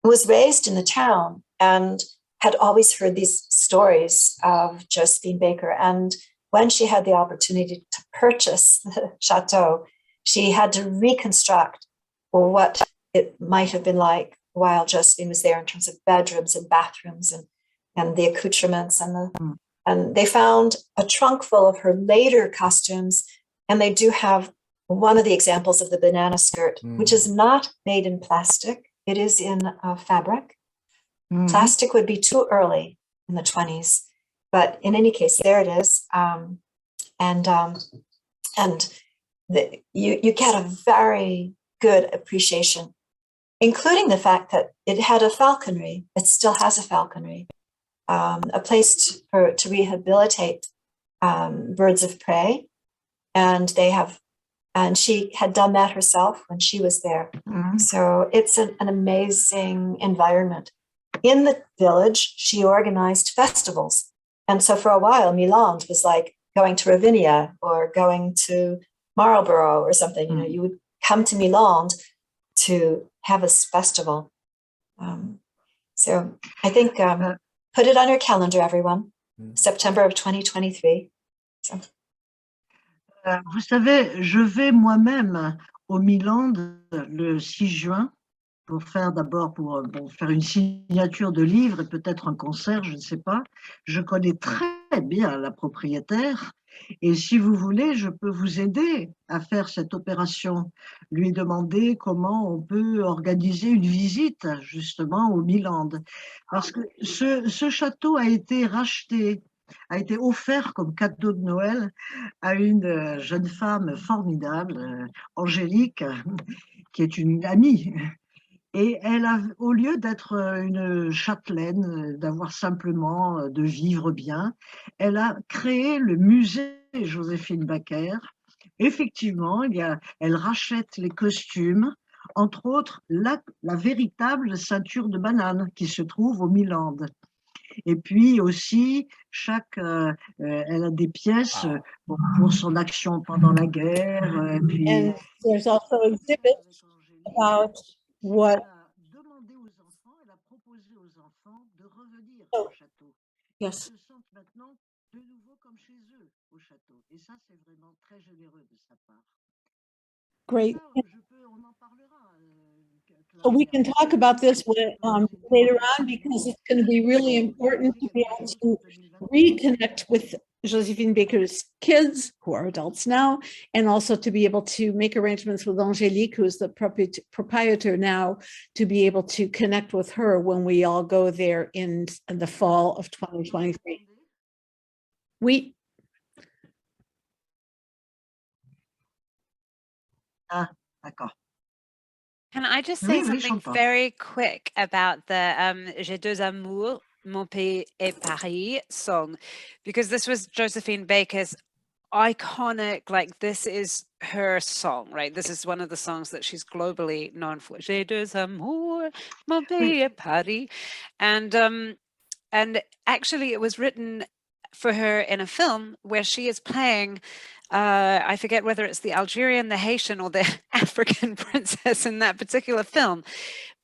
was raised in the town and had always heard these stories of Josephine Baker. And when she had the opportunity to purchase the chateau, she had to reconstruct what it might have been like while Josephine was there in terms of bedrooms and bathrooms and the accoutrements. And they found a trunk full of her later costumes. And they do have one of the examples of the banana skirt, which is not made in plastic. It is in fabric. Plastic would be too early in the 20s. But in any case, there it is. You get a very good appreciation, including the fact that it had a falconry. It still has a falconry, a place to rehabilitate birds of prey. And she had done that herself when she was there. So it's an amazing environment. In the village, she organized festivals. And so for a while, Milan was like going to Ravinia or going to Marlborough or something. You know, you would come to Milan to have a festival. So I think put it on your calendar, everyone. September of 2023. So. Vous savez, je vais moi-même au Milan le 6 juin pour faire faire une signature de livre et peut-être un concert, je ne sais pas. Je connais très bien la propriétaire et si vous voulez, je peux vous aider à faire cette opération, lui demander comment on peut organiser une visite justement au Milan. Parce que ce château a été racheté, a été offert comme cadeau de Noël à une jeune femme formidable, Angélique, qui est une amie. Et elle a, au lieu d'être une châtelaine, d'avoir simplement de vivre bien, elle a créé le musée Josephine Baker. Effectivement, elle rachète les costumes, entre autres la véritable ceinture de banane qui se trouve au Milan. Et puis aussi, elle a des pièces pour son action pendant la guerre. Et puis, And there's also exhibits about what. Demandé aux enfants, elle a proposé aux enfants de revenir Oh. au château. Yes. Ils se sentent maintenant de nouveau comme chez eux au château. Et ça, c'est vraiment très généreux de sa part. Great. Ça, on en parlera. We can talk about this later on because it's going to be really important to be able to reconnect with Josephine Baker's kids, who are adults now, and also to be able to make arrangements with Angélique, who is the proprietor now, to be able to connect with her when we all go there in the fall of 2023. Oui. D'accord. Can I just say something very quick about the J'ai deux amours, Mon pays et Paris song? Because this was Josephine Baker's iconic, like this is her song, right? This is one of the songs that she's globally known for. J'ai deux amours, Mon pays et Paris. And actually it was written for her in a film where she is playing I forget whether it's the Algerian, the Haitian, or the African princess in that particular film.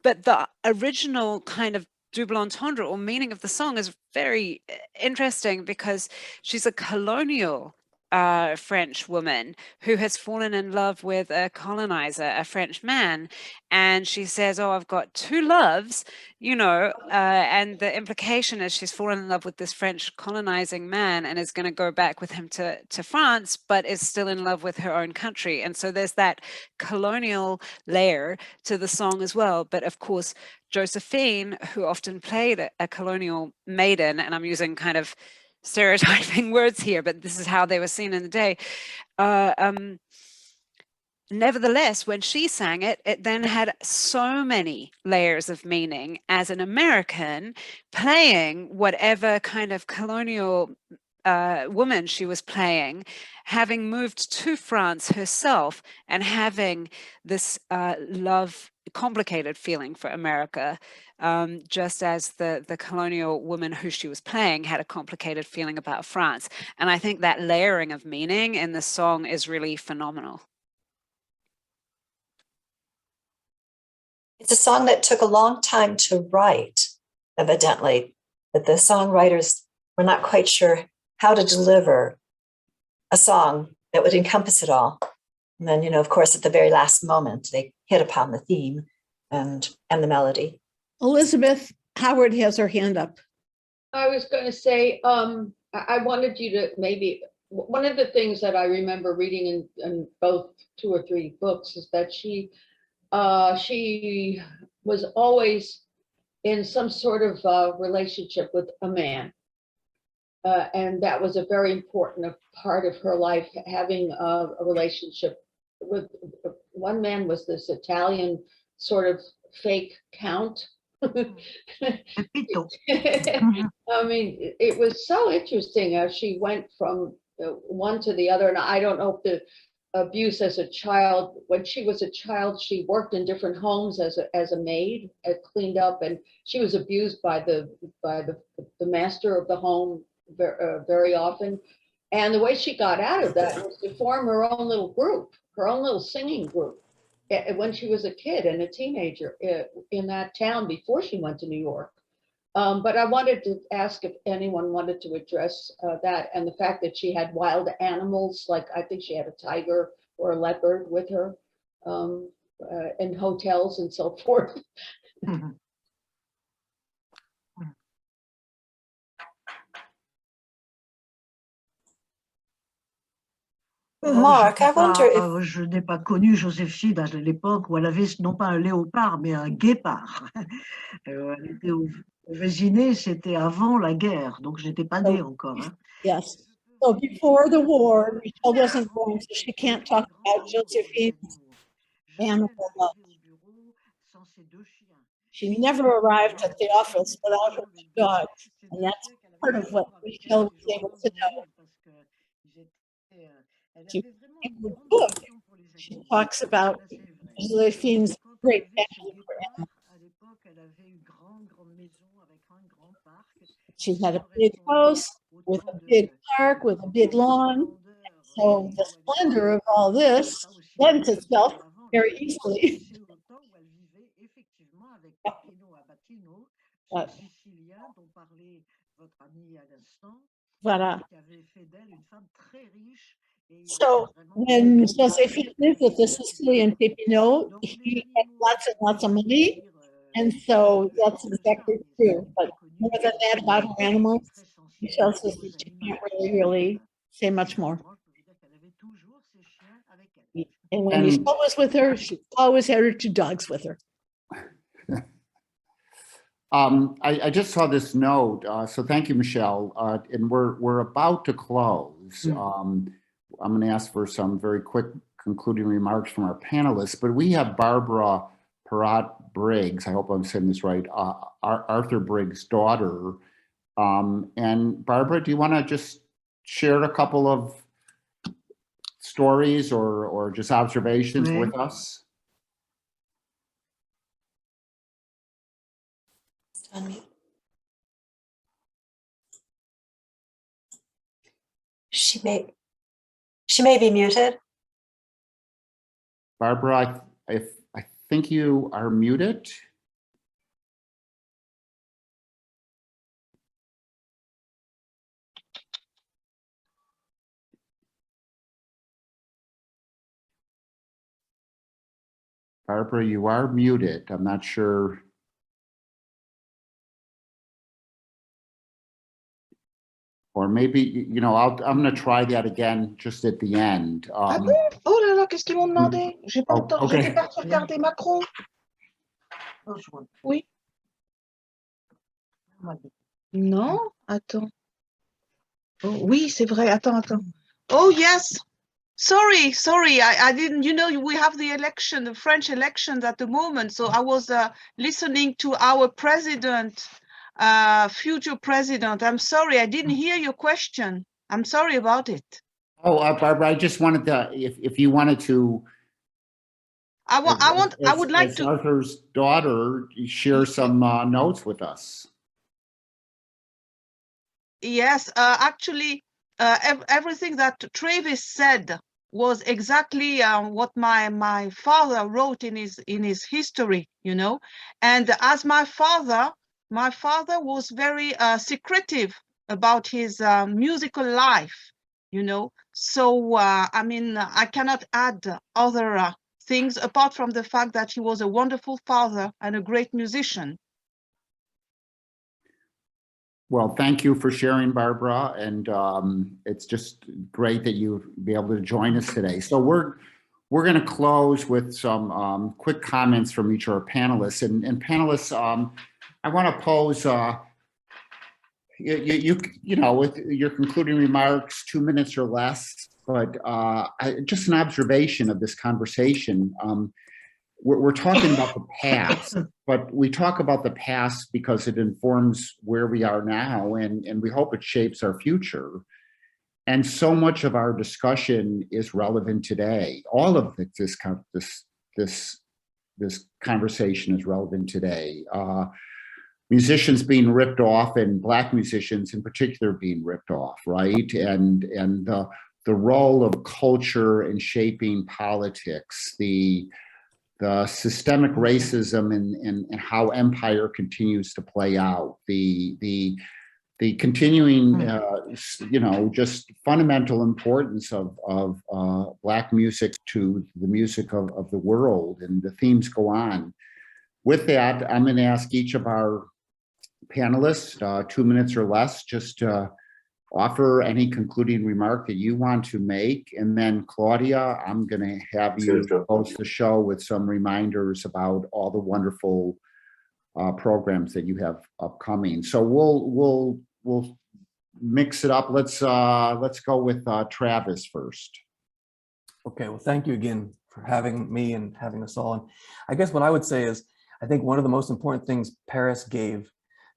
But the original kind of double entendre or meaning of the song is very interesting because she's a colonial French woman who has fallen in love with a colonizer, a French man. And she says, oh, I've got two loves, and the implication is she's fallen in love with this French colonizing man and is going to go back with him to France, but is still in love with her own country. And so there's that colonial layer to the song as well. But of course, Josephine, who often played a colonial maiden, and I'm using kind of stereotyping words here, but this is how they were seen in the day. Nevertheless, when she sang it, it then had so many layers of meaning as an American playing whatever kind of colonial woman she was playing, having moved to France herself and having this complicated feeling for America, just as the colonial woman who she was playing had a complicated feeling about France. And I think that layering of meaning in the song is really phenomenal. It's a song that took a long time to write, evidently, that the songwriters were not quite sure how to deliver a song that would encompass it all. And then, of course, at the very last moment, they hit upon the theme and the melody. Elizabeth Howard has her hand up. I was going to say, I wanted you to maybe, one of the things that I remember reading in both 2 or 3 books is that she was always in some sort of relationship with a man. And that was a very important part of her life, having a relationship with one man. Was this Italian sort of fake count. I mean, it was so interesting how she went from one to the other. And I don't know if the abuse as a child, when she was a child, she worked in different homes as a maid, cleaned up, and she was abused by the master of the home very often. And the way she got out of that was to form her own little group, her own little singing group, when she was a kid and a teenager in that town before she went to New York. But I wanted to ask if anyone wanted to address that, and the fact that she had wild animals, like I think she had a tiger or a leopard with her in hotels and so forth. Mark, I wonder if... Je n'ai pas connu Joséphine à l'époque où elle avait non pas un léopard, mais un guépard. Elle était au Vésiné, c'était avant la guerre, donc je n'étais pas née encore. Hein. Yes. So before the war, Michèle wasn't born, so she can't talk about Josephine's animal love. She never arrived at the office without her 2 dogs, and that's part of what Michèle was able to know. In the book, she talks about Josephine's great passion for animals. She had a big house with a big park, with a big lawn. So the splendor of all this lends itself very easily. Voilà. So when Josephine lived with the Sicilian Pepino, he had lots and lots of money, and so that's exactly true. But more than that about her animals, Michèle says that she can't really say much more. And when Michèle was with her, she always had her 2 dogs with her. I just saw this note, so thank you, Michèle. And we're about to close. I'm going to ask for some very quick concluding remarks from our panelists, but we have Barbara Briggs, I hope I'm saying this right, Arthur Briggs' daughter. And Barbara, do you want to just share a couple of stories or just observations with us? She may be muted. Barbara, I think you are muted. Barbara, you are muted. I'm not sure. Or maybe, you know, I'm going to try that again just at the end. Ah bon? Oh là là, qu'est-ce qu'ils m'ont demandé? J'ai pas entendu, okay. j'étais partie regarder Macron. Oui. Non, attends. Oh, oui, c'est vrai. Attends. Oh yes. Sorry. I didn't, you know, we have the election, the French elections at the moment. So I was listening to our president, future president. I'm sorry, I didn't hear your question. I'm sorry about it. Oh, Barbara, I just wanted to, if you wanted to. I would like as to. Arthur's daughter, share some notes with us. Yes, actually, everything that Travis said was exactly what my father wrote in his history, you know. And as my father was very secretive about his musical life, you know. So I mean, I cannot add other things apart from the fact that he was a wonderful father and a great musician. Well, thank you for sharing, Barbara, and it's just great that you'll be able to join us today. So we're going to close with some quick comments from each of our panelists. And panelists, I want to pose you know, with your concluding remarks, 2 minutes or less, but just an observation of this conversation. We're talking about the past, but we talk about the past because it informs where we are now, and we hope it shapes our future. And so much of our discussion is relevant today. All of this conversation is relevant today. Musicians being ripped off, and Black musicians in particular being ripped off, right? And the role of culture in shaping politics, the systemic racism and how empire continues to play out, the continuing, you know, just fundamental importance of Black music to the music of the world, and the themes go on. With that, I'm going to ask each of our panelists, 2 minutes or less, just to offer any concluding remark that you want to make. And then Claudia, I'm going to have you host the show with some reminders about all the wonderful programs that you have upcoming. So we'll mix it up. Let's go with Travis first. Okay, well, thank you again for having me and having us all. And I guess what I would say is, I think one of the most important things Paris gave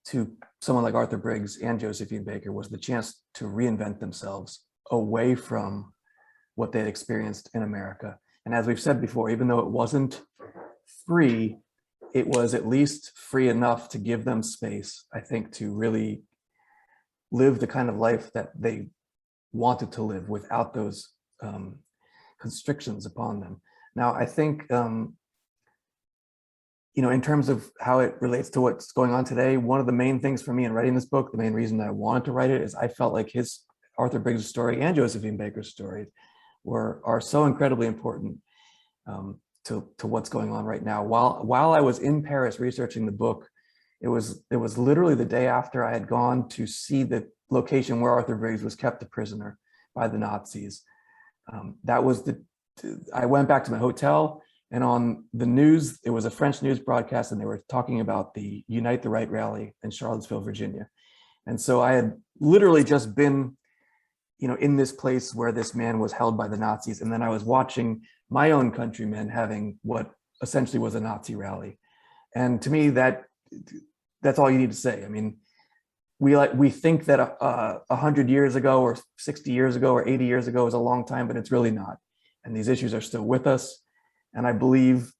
to someone like Arthur Briggs and Josephine Baker was the chance to reinvent themselves away from what they had experienced in America. And as we've said before, even though it wasn't free, it was at least free enough to give them space, I think, to really live the kind of life that they wanted to live without those constrictions upon them. Now, I think, you know, in terms of how it relates to what's going on today, one of the main things for me in writing this book, the main reason that I wanted to write it, is I felt like Arthur Briggs' story and Josephine Baker's story are so incredibly important to what's going on right now. While I was in Paris researching the book, it was literally the day after I had gone to see the location where Arthur Briggs was kept a prisoner by the Nazis. I went back to my hotel, and on the news, it was a French news broadcast, and they were talking about the Unite the Right rally in Charlottesville, Virginia. And so I had literally just been, you know, in this place where this man was held by the Nazis. And then I was watching my own countrymen having what essentially was a Nazi rally. And to me, that's all you need to say. I mean, we think that 100 years ago or 60 years ago or 80 years ago is a long time, but it's really not. And these issues are still with us. And I believe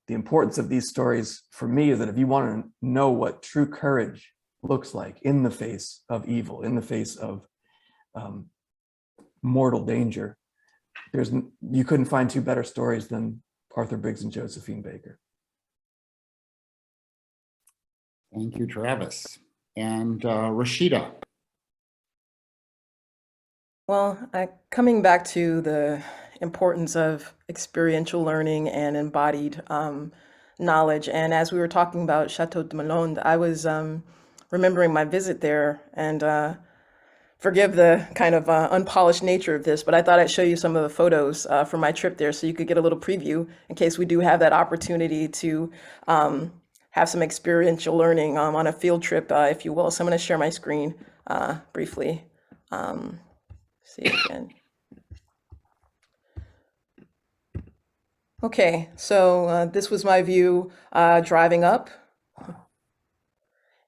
the importance of these stories for me is that if you want to know what true courage looks like in the face of evil, in the face of mortal danger, you couldn't find two better stories than Arthur Briggs and Josephine Baker. Thank you, Travis. And Rashida. Well, coming back to the importance of experiential learning and embodied knowledge. And as we were talking about Chateau de Melonde, I was remembering my visit there, and forgive the kind of unpolished nature of this, but I thought I'd show you some of the photos from my trip there so you could get a little preview in case we do have that opportunity to have some experiential learning on a field trip, if you will. So I'm going to share my screen briefly. See it again. Okay, so this was my view driving up.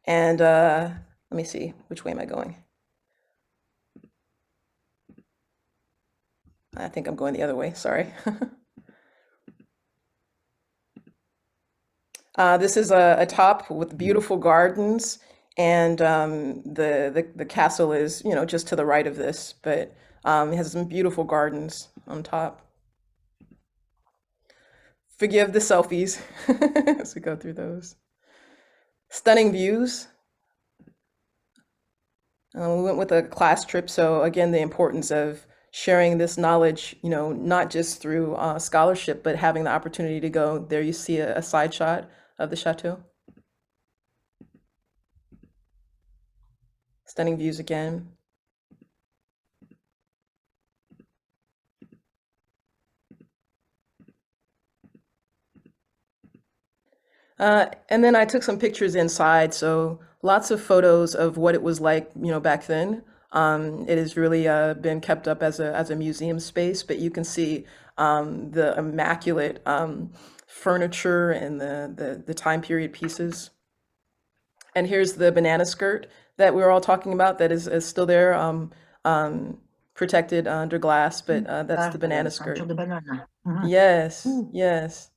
And let me see, which way am I going? I think I'm going the other way, sorry. This is a top with beautiful gardens, and the castle is, you know, just to the right of this, but it has some beautiful gardens on top. Forgive the selfies as we go through those. Stunning views. We went with a class trip, so again, the importance of sharing this knowledge, you know, not just through scholarship, but having the opportunity to go. There you see a side shot of the chateau. Stunning views again. And then I took some pictures inside, so lots of photos of what it was like, you know, back then. It has really been kept up as a museum space, but you can see the immaculate furniture and the time period pieces. And here's the banana skirt that we were all talking about that is still there, protected under glass, but that's the banana skirt. Yes, yes.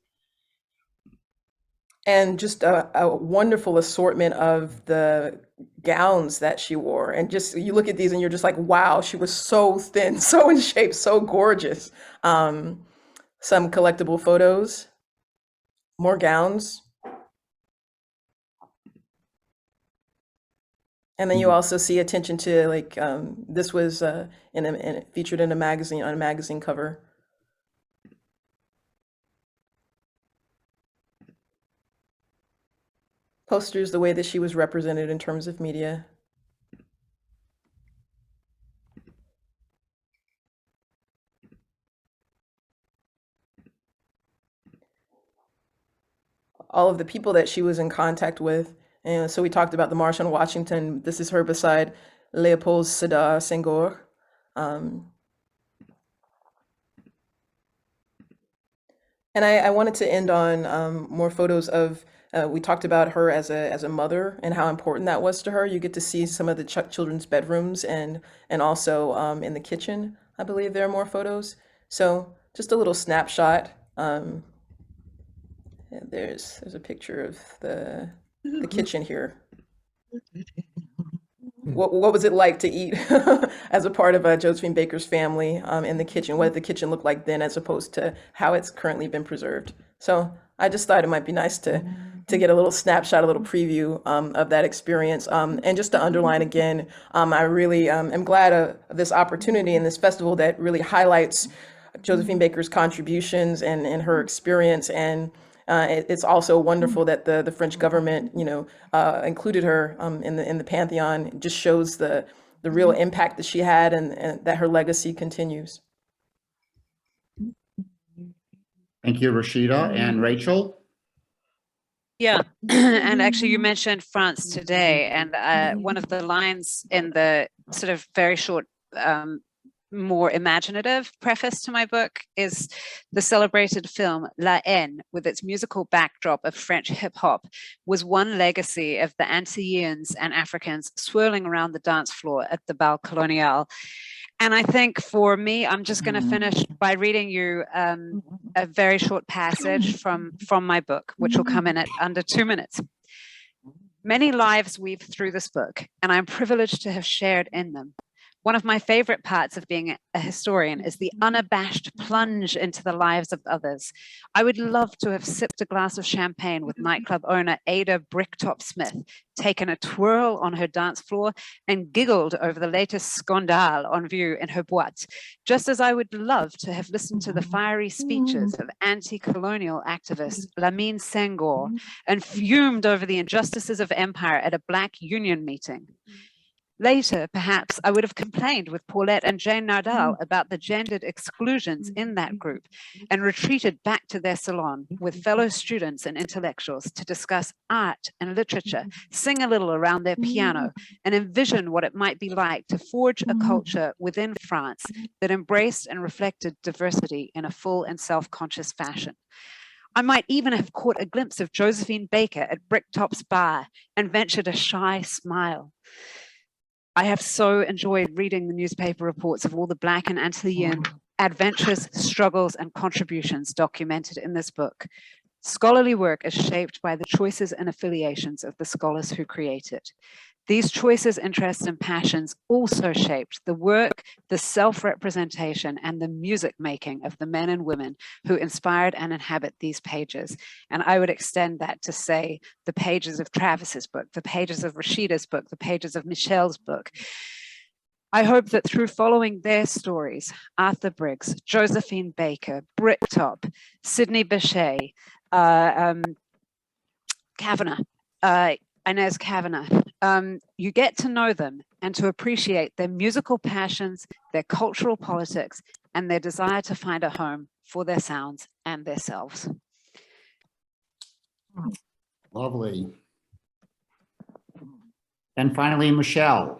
And just a wonderful assortment of the gowns that she wore. And just, you look at these and you're just like, wow, she was so thin, so in shape, so gorgeous. Some collectible photos, more gowns. And then you also see attention to, like, this was featured in a magazine, on a magazine cover. Posters, the way that she was represented in terms of media. All of the people that she was in contact with. And so we talked about the March on Washington. This is her beside Léopold Sédar Senghor. And I wanted to end on more photos of, we talked about her as a mother and how important that was to her. You get to see some of the children's bedrooms and also in the kitchen. I believe there are more photos. So just a little snapshot. There's a picture of the kitchen here. What was it like to eat as a part of Josephine Baker's family in the kitchen? What did the kitchen look like then as opposed to how it's currently been preserved? So I just thought it might be nice to get a little snapshot, a little preview of that experience. And just to underline again, I really am glad of this opportunity and this festival that really highlights Josephine Baker's contributions and her experience. And it's also wonderful that the French government, you know, included her in the Pantheon. It just shows the real impact that she had and that her legacy continues. Thank you, Rashida. And Rachel? Yeah, and actually you mentioned France today, and one of the lines in the sort of very short, more imaginative preface to my book is the celebrated film La Haine, with its musical backdrop of French hip hop, was one legacy of the Antilleans and Africans swirling around the dance floor at the Bal Colonial. And I think for me, I'm just going to finish by reading you a very short passage from my book, which will come in at under 2 minutes. Many lives weave through this book, and I'm privileged to have shared in them. One of my favorite parts of being a historian is the unabashed plunge into the lives of others. I would love to have sipped a glass of champagne with nightclub owner Ada Bricktop Smith, taken a twirl on her dance floor, and giggled over the latest scandale on view in her boîte, just as I would love to have listened to the fiery speeches of anti-colonial activist Lamine Senghor and fumed over the injustices of empire at a Black Union meeting. Later, perhaps, I would have complained with Paulette and Jane Nardal about the gendered exclusions in that group and retreated back to their salon with fellow students and intellectuals to discuss art and literature, sing a little around their piano, and envision what it might be like to forge a culture within France that embraced and reflected diversity in a full and self-conscious fashion. I might even have caught a glimpse of Josephine Baker at Bricktop's bar and ventured a shy smile. I have so enjoyed reading the newspaper reports of all the Black and Antillean adventures, struggles, and contributions documented in this book. Scholarly work is shaped by the choices and affiliations of the scholars who create it. These choices, interests, and passions also shaped the work, the self-representation, and the music making of the men and women who inspired and inhabit these pages. And I would extend that to say the pages of Travis's book, the pages of Rashida's book, the pages of Michèle's book. I hope that through following their stories, Arthur Briggs, Josephine Baker, Bricktop, Sidney Bechet, Inez Kavanagh, you get to know them and to appreciate their musical passions, their cultural politics, and their desire to find a home for their sounds and their selves. Lovely. And finally, Michèle.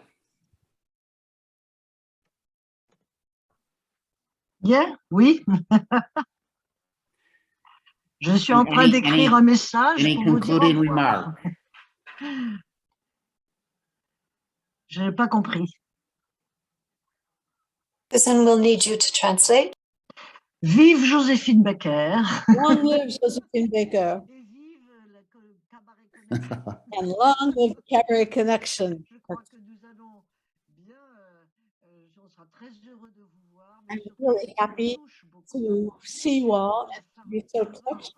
Yeah, oui. Je suis en train d'écrire un message. Any concluding remark? Je n'ai pas compris. Susan will need you to translate. Vive Josephine Baker. Long live Josephine Baker. And long live the Cabaret Connection. I'm really happy to see you all and to be so touched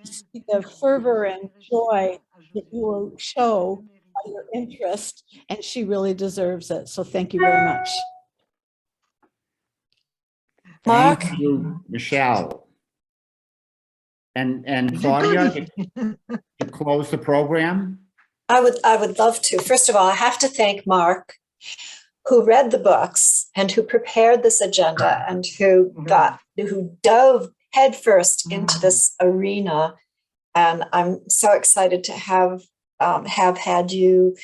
to see the fervor and joy that you will show by your interest, and she really deserves it. So thank you very much. Mark? Thank you, Michèle. And Claudia, to close the program? I would love to. First of all, I have to thank Mark, who read the books and who prepared this agenda and who dove headfirst into this arena. And I'm so excited to have had you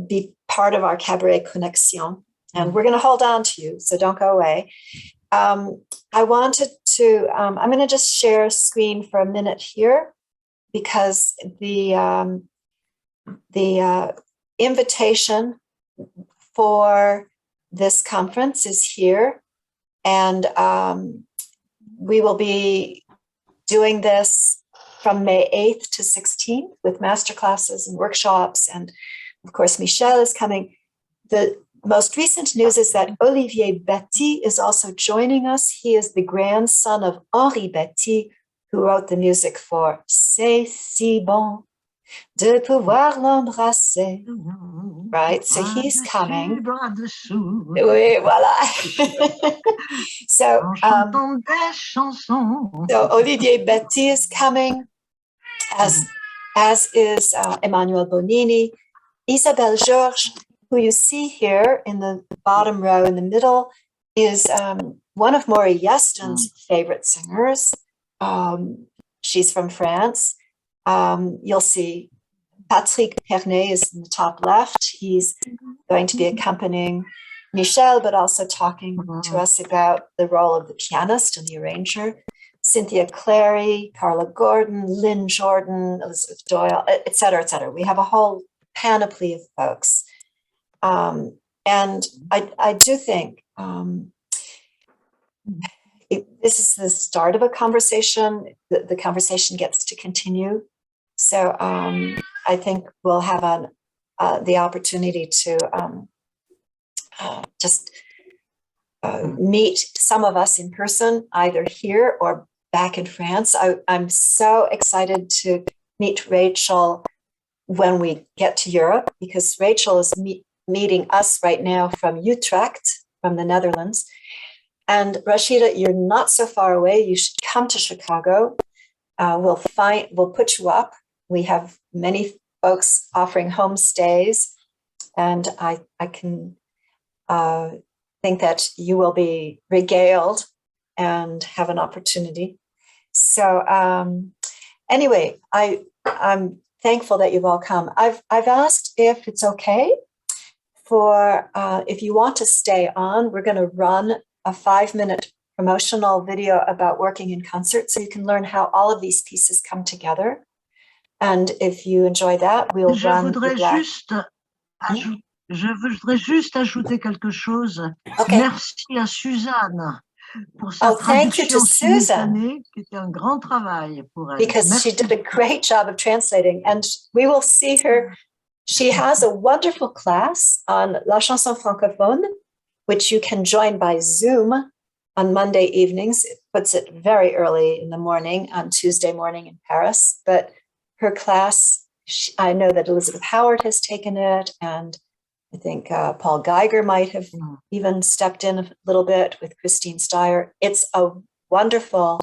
be part of our Cabaret Connexion. And we're going to hold on to you, so don't go away. I wanted to, I'm going to just share a screen for a minute here because the invitation for this conference is here. And we will be doing this from May 8th to 16th with masterclasses and workshops. And of course, Michèle is coming. The most recent news is that Olivier Betty is also joining us. He is the grandson of Henri Betty, who wrote the music for C'est si bon de pouvoir l'embrasser. Right? So he's coming. Oui, voilà. So Olivier Betty is coming, as is Emmanuel Bonini. Isabelle Georges, who you see here in the bottom row in the middle, is one of Maury Yeston's favorite singers. She's from France. You'll see Patrick Pernet is in the top left. He's going to be accompanying Michèle, but also talking to us about the role of the pianist and the arranger. Cynthia Clary, Carla Gordon, Lynn Jordan, Elizabeth Doyle, et cetera, et cetera. We have a whole panoply of folks. And I do think this is the start of a conversation. The conversation gets to continue. So I think we'll have the opportunity to just meet some of us in person, either here or back in France. I'm so excited to meet Rachel when we get to Europe, because Rachel is meeting us right now from Utrecht, from the Netherlands. And Rashida, you're not so far away. You should come to Chicago. We'll put you up. We have many folks offering homestays, and I can think that you will be regaled and have an opportunity. So anyway, I'm thankful that you've all come. I've asked if it's okay for if you want to stay on. We're going to run a 5-minute promotional video about working in concert, so you can learn how all of these pieces come together. And if you enjoy that, we'll run the black. Je voudrais juste ajouter quelque chose. Okay. Merci à Suzanne pour sa thank you to traduction Susan, simultanée, qui était un grand travail pour elle. because Merci. she did a great job of translating, and we will see her. She has a wonderful class on La Chanson Francophone, which you can join by Zoom on Monday evenings. It puts it very early in the morning on Tuesday morning in Paris. But her class, I know that Elizabeth Howard has taken it, and I think Paul Geiger might have even stepped in a little bit with Christine Steyer. It's a wonderful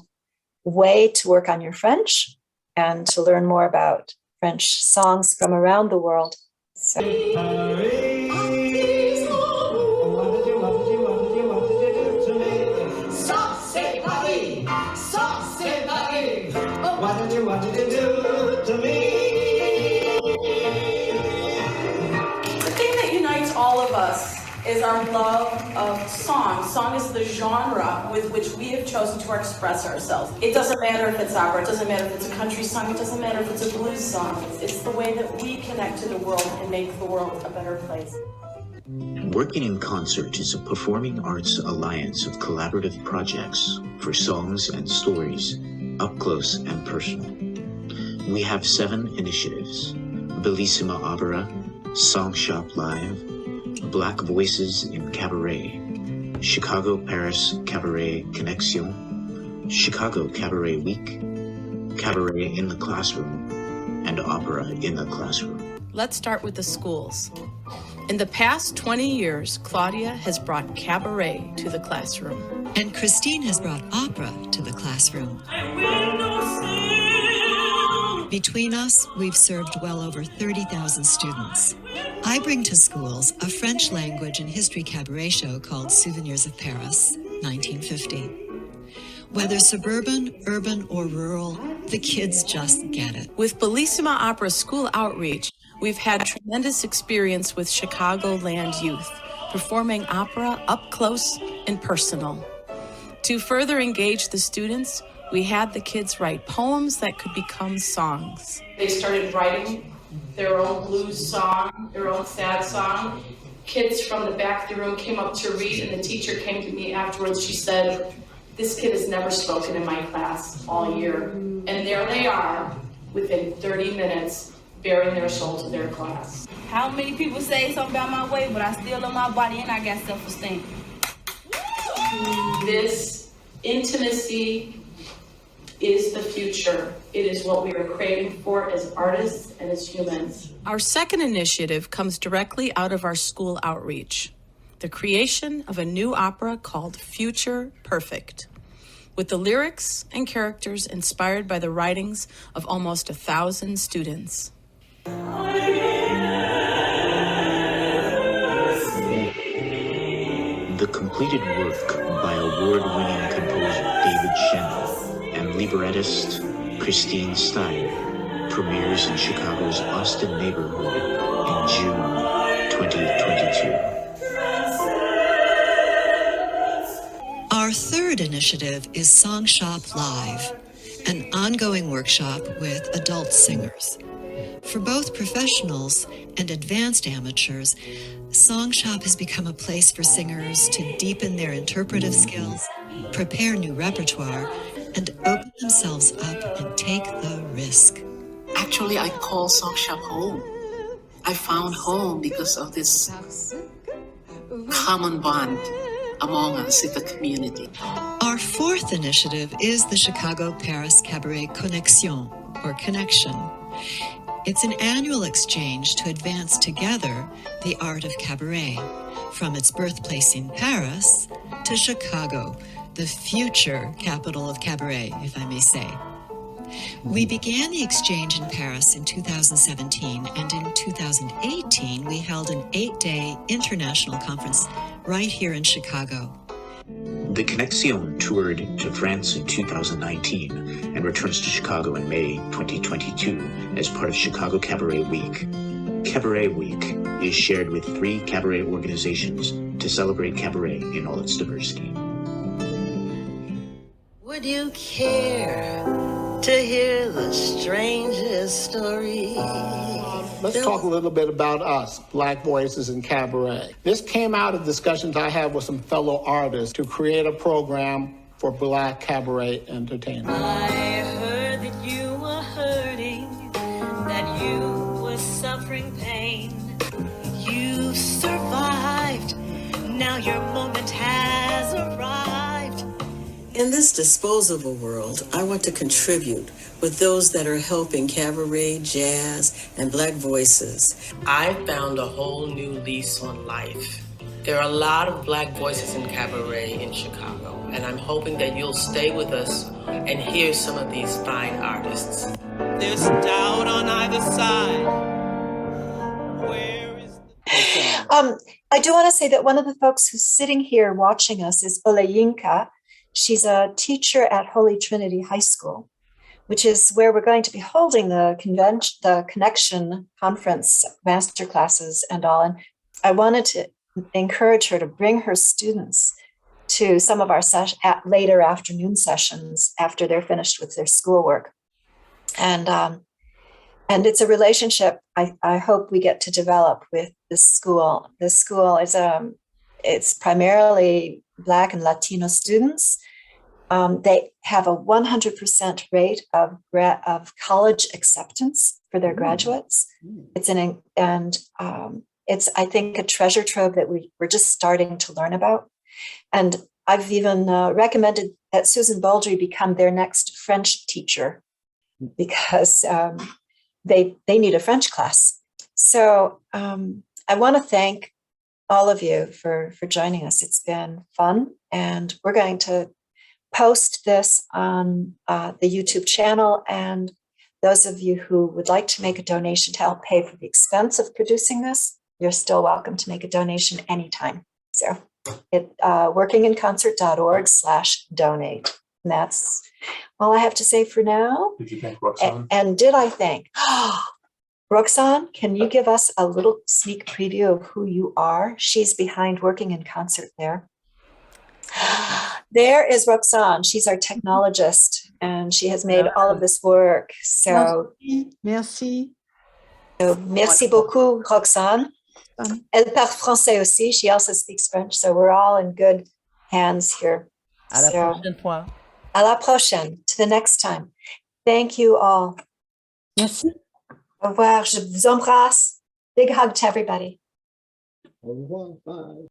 way to work on your French and to learn more about French songs from around the world. So. What did you do to me? The thing that unites all of us is our love of song. Song is the genre with which we have chosen to express ourselves. It doesn't matter if it's opera, it doesn't matter if it's a country song, it doesn't matter if it's a blues song. It's the way that we connect to the world and make the world a better place. Working in Concert is a performing arts alliance of collaborative projects for songs and stories, up close and personal. We have 7 initiatives: Bellissima Opera, Song Shop Live, Black Voices in Cabaret, Chicago-Paris Cabaret Connexion, Chicago Cabaret Week, Cabaret in the Classroom, and Opera in the Classroom. Let's start with the schools. In the past 20 years, Claudia has brought cabaret to the classroom. And Christine has brought opera to the classroom. Between us, we've served well over 30,000 students. I bring to schools a French language and history cabaret show called Souvenirs of Paris, 1950. Whether suburban, urban, or rural, the kids just get it. With Bellissima Opera School Outreach, we've had tremendous experience with Chicagoland youth, performing opera up close and personal. To further engage the students, we had the kids write poems that could become songs. They started writing their own blues song, their own sad song. Kids from the back of the room came up to read, and the teacher came to me afterwards. She said, "This kid has never spoken in my class all year." And there they are, within 30 minutes, bearing their soul to their class. How many people say something about my weight, but I still love my body and I got self-esteem? This intimacy is the future. It is what we are craving for as artists and as humans. Our second initiative comes directly out of our school outreach, the creation of a new opera called Future Perfect, with the lyrics and characters inspired by the writings of almost 1,000 students. The completed work by award-winning composer David Shen and librettist Christine Steyer premieres in Chicago's Austin neighborhood in June 2022. Our third initiative is Song Shop Live, an ongoing workshop with adult singers. For both professionals and advanced amateurs, Song Shop has become a place for singers to deepen their interpretive skills, prepare new repertoire, and open themselves up and take the risk. Actually, I call Song Shop home. I found home because of this common bond among us in the community. Our fourth initiative is the Chicago-Paris Cabaret Connexion, or Connection. It's an annual exchange to advance together the art of cabaret, from its birthplace in Paris to Chicago, the future capital of cabaret, if I may say. We began the exchange in Paris in 2017, and in 2018, we held an 8-day international conference right here in Chicago. The Connexion toured to France in 2019 and returns to Chicago in May 2022 as part of Chicago Cabaret Week. Cabaret Week is shared with 3 cabaret organizations to celebrate cabaret in all its diversity. Would you care to hear the strangest story? Let's talk a little bit about us, Black Voices in Cabaret. This came out of discussions I had with some fellow artists to create a program for Black cabaret entertainment. I heard that you were hurting, that you were suffering pain. You survived, now your moment has arrived. In this disposable world, I want to contribute with those that are helping cabaret, jazz, and Black voices. I found a whole new lease on life. There are a lot of Black voices in cabaret in Chicago, and I'm hoping that you'll stay with us and hear some of these fine artists. There's doubt on either side. I do want to say that one of the folks who's sitting here watching us is Oleyinka. She's a teacher at Holy Trinity High School, which is where we're going to be holding the Connection Conference masterclasses and all. And I wanted to encourage her to bring her students to some of our later afternoon sessions after they're finished with their schoolwork. And it's a relationship I hope we get to develop with this school. This school is it's primarily Black and Latino students. They have a 100% rate of college acceptance for their graduates. It's it's I think a treasure trove that we're just starting to learn about. And I've even recommended that Susan Baldry become their next French teacher because they need a French class. So I want to thank all of you for joining us. It's been fun, and we're going to post this on the YouTube channel, and those of you who would like to make a donation to help pay for the expense of producing this, you're still welcome to make a donation anytime. So workinginconcert.org/donate. And that's all I have to say for now. Did you thank Roxanne? And did I thank? Roxanne, can you give us a little sneak preview of who you are? She's behind Working in Concert there. There is Roxanne. She's our technologist, and she has made all of this work. So Merci. So, merci beaucoup, Roxanne. Elle parle français aussi. She also speaks French. So we're all in good hands here. À la prochaine fois. À la prochaine. To the next time. Thank you all. Merci. Au revoir. Je vous embrasse. Big hug to everybody. Au revoir. Bye.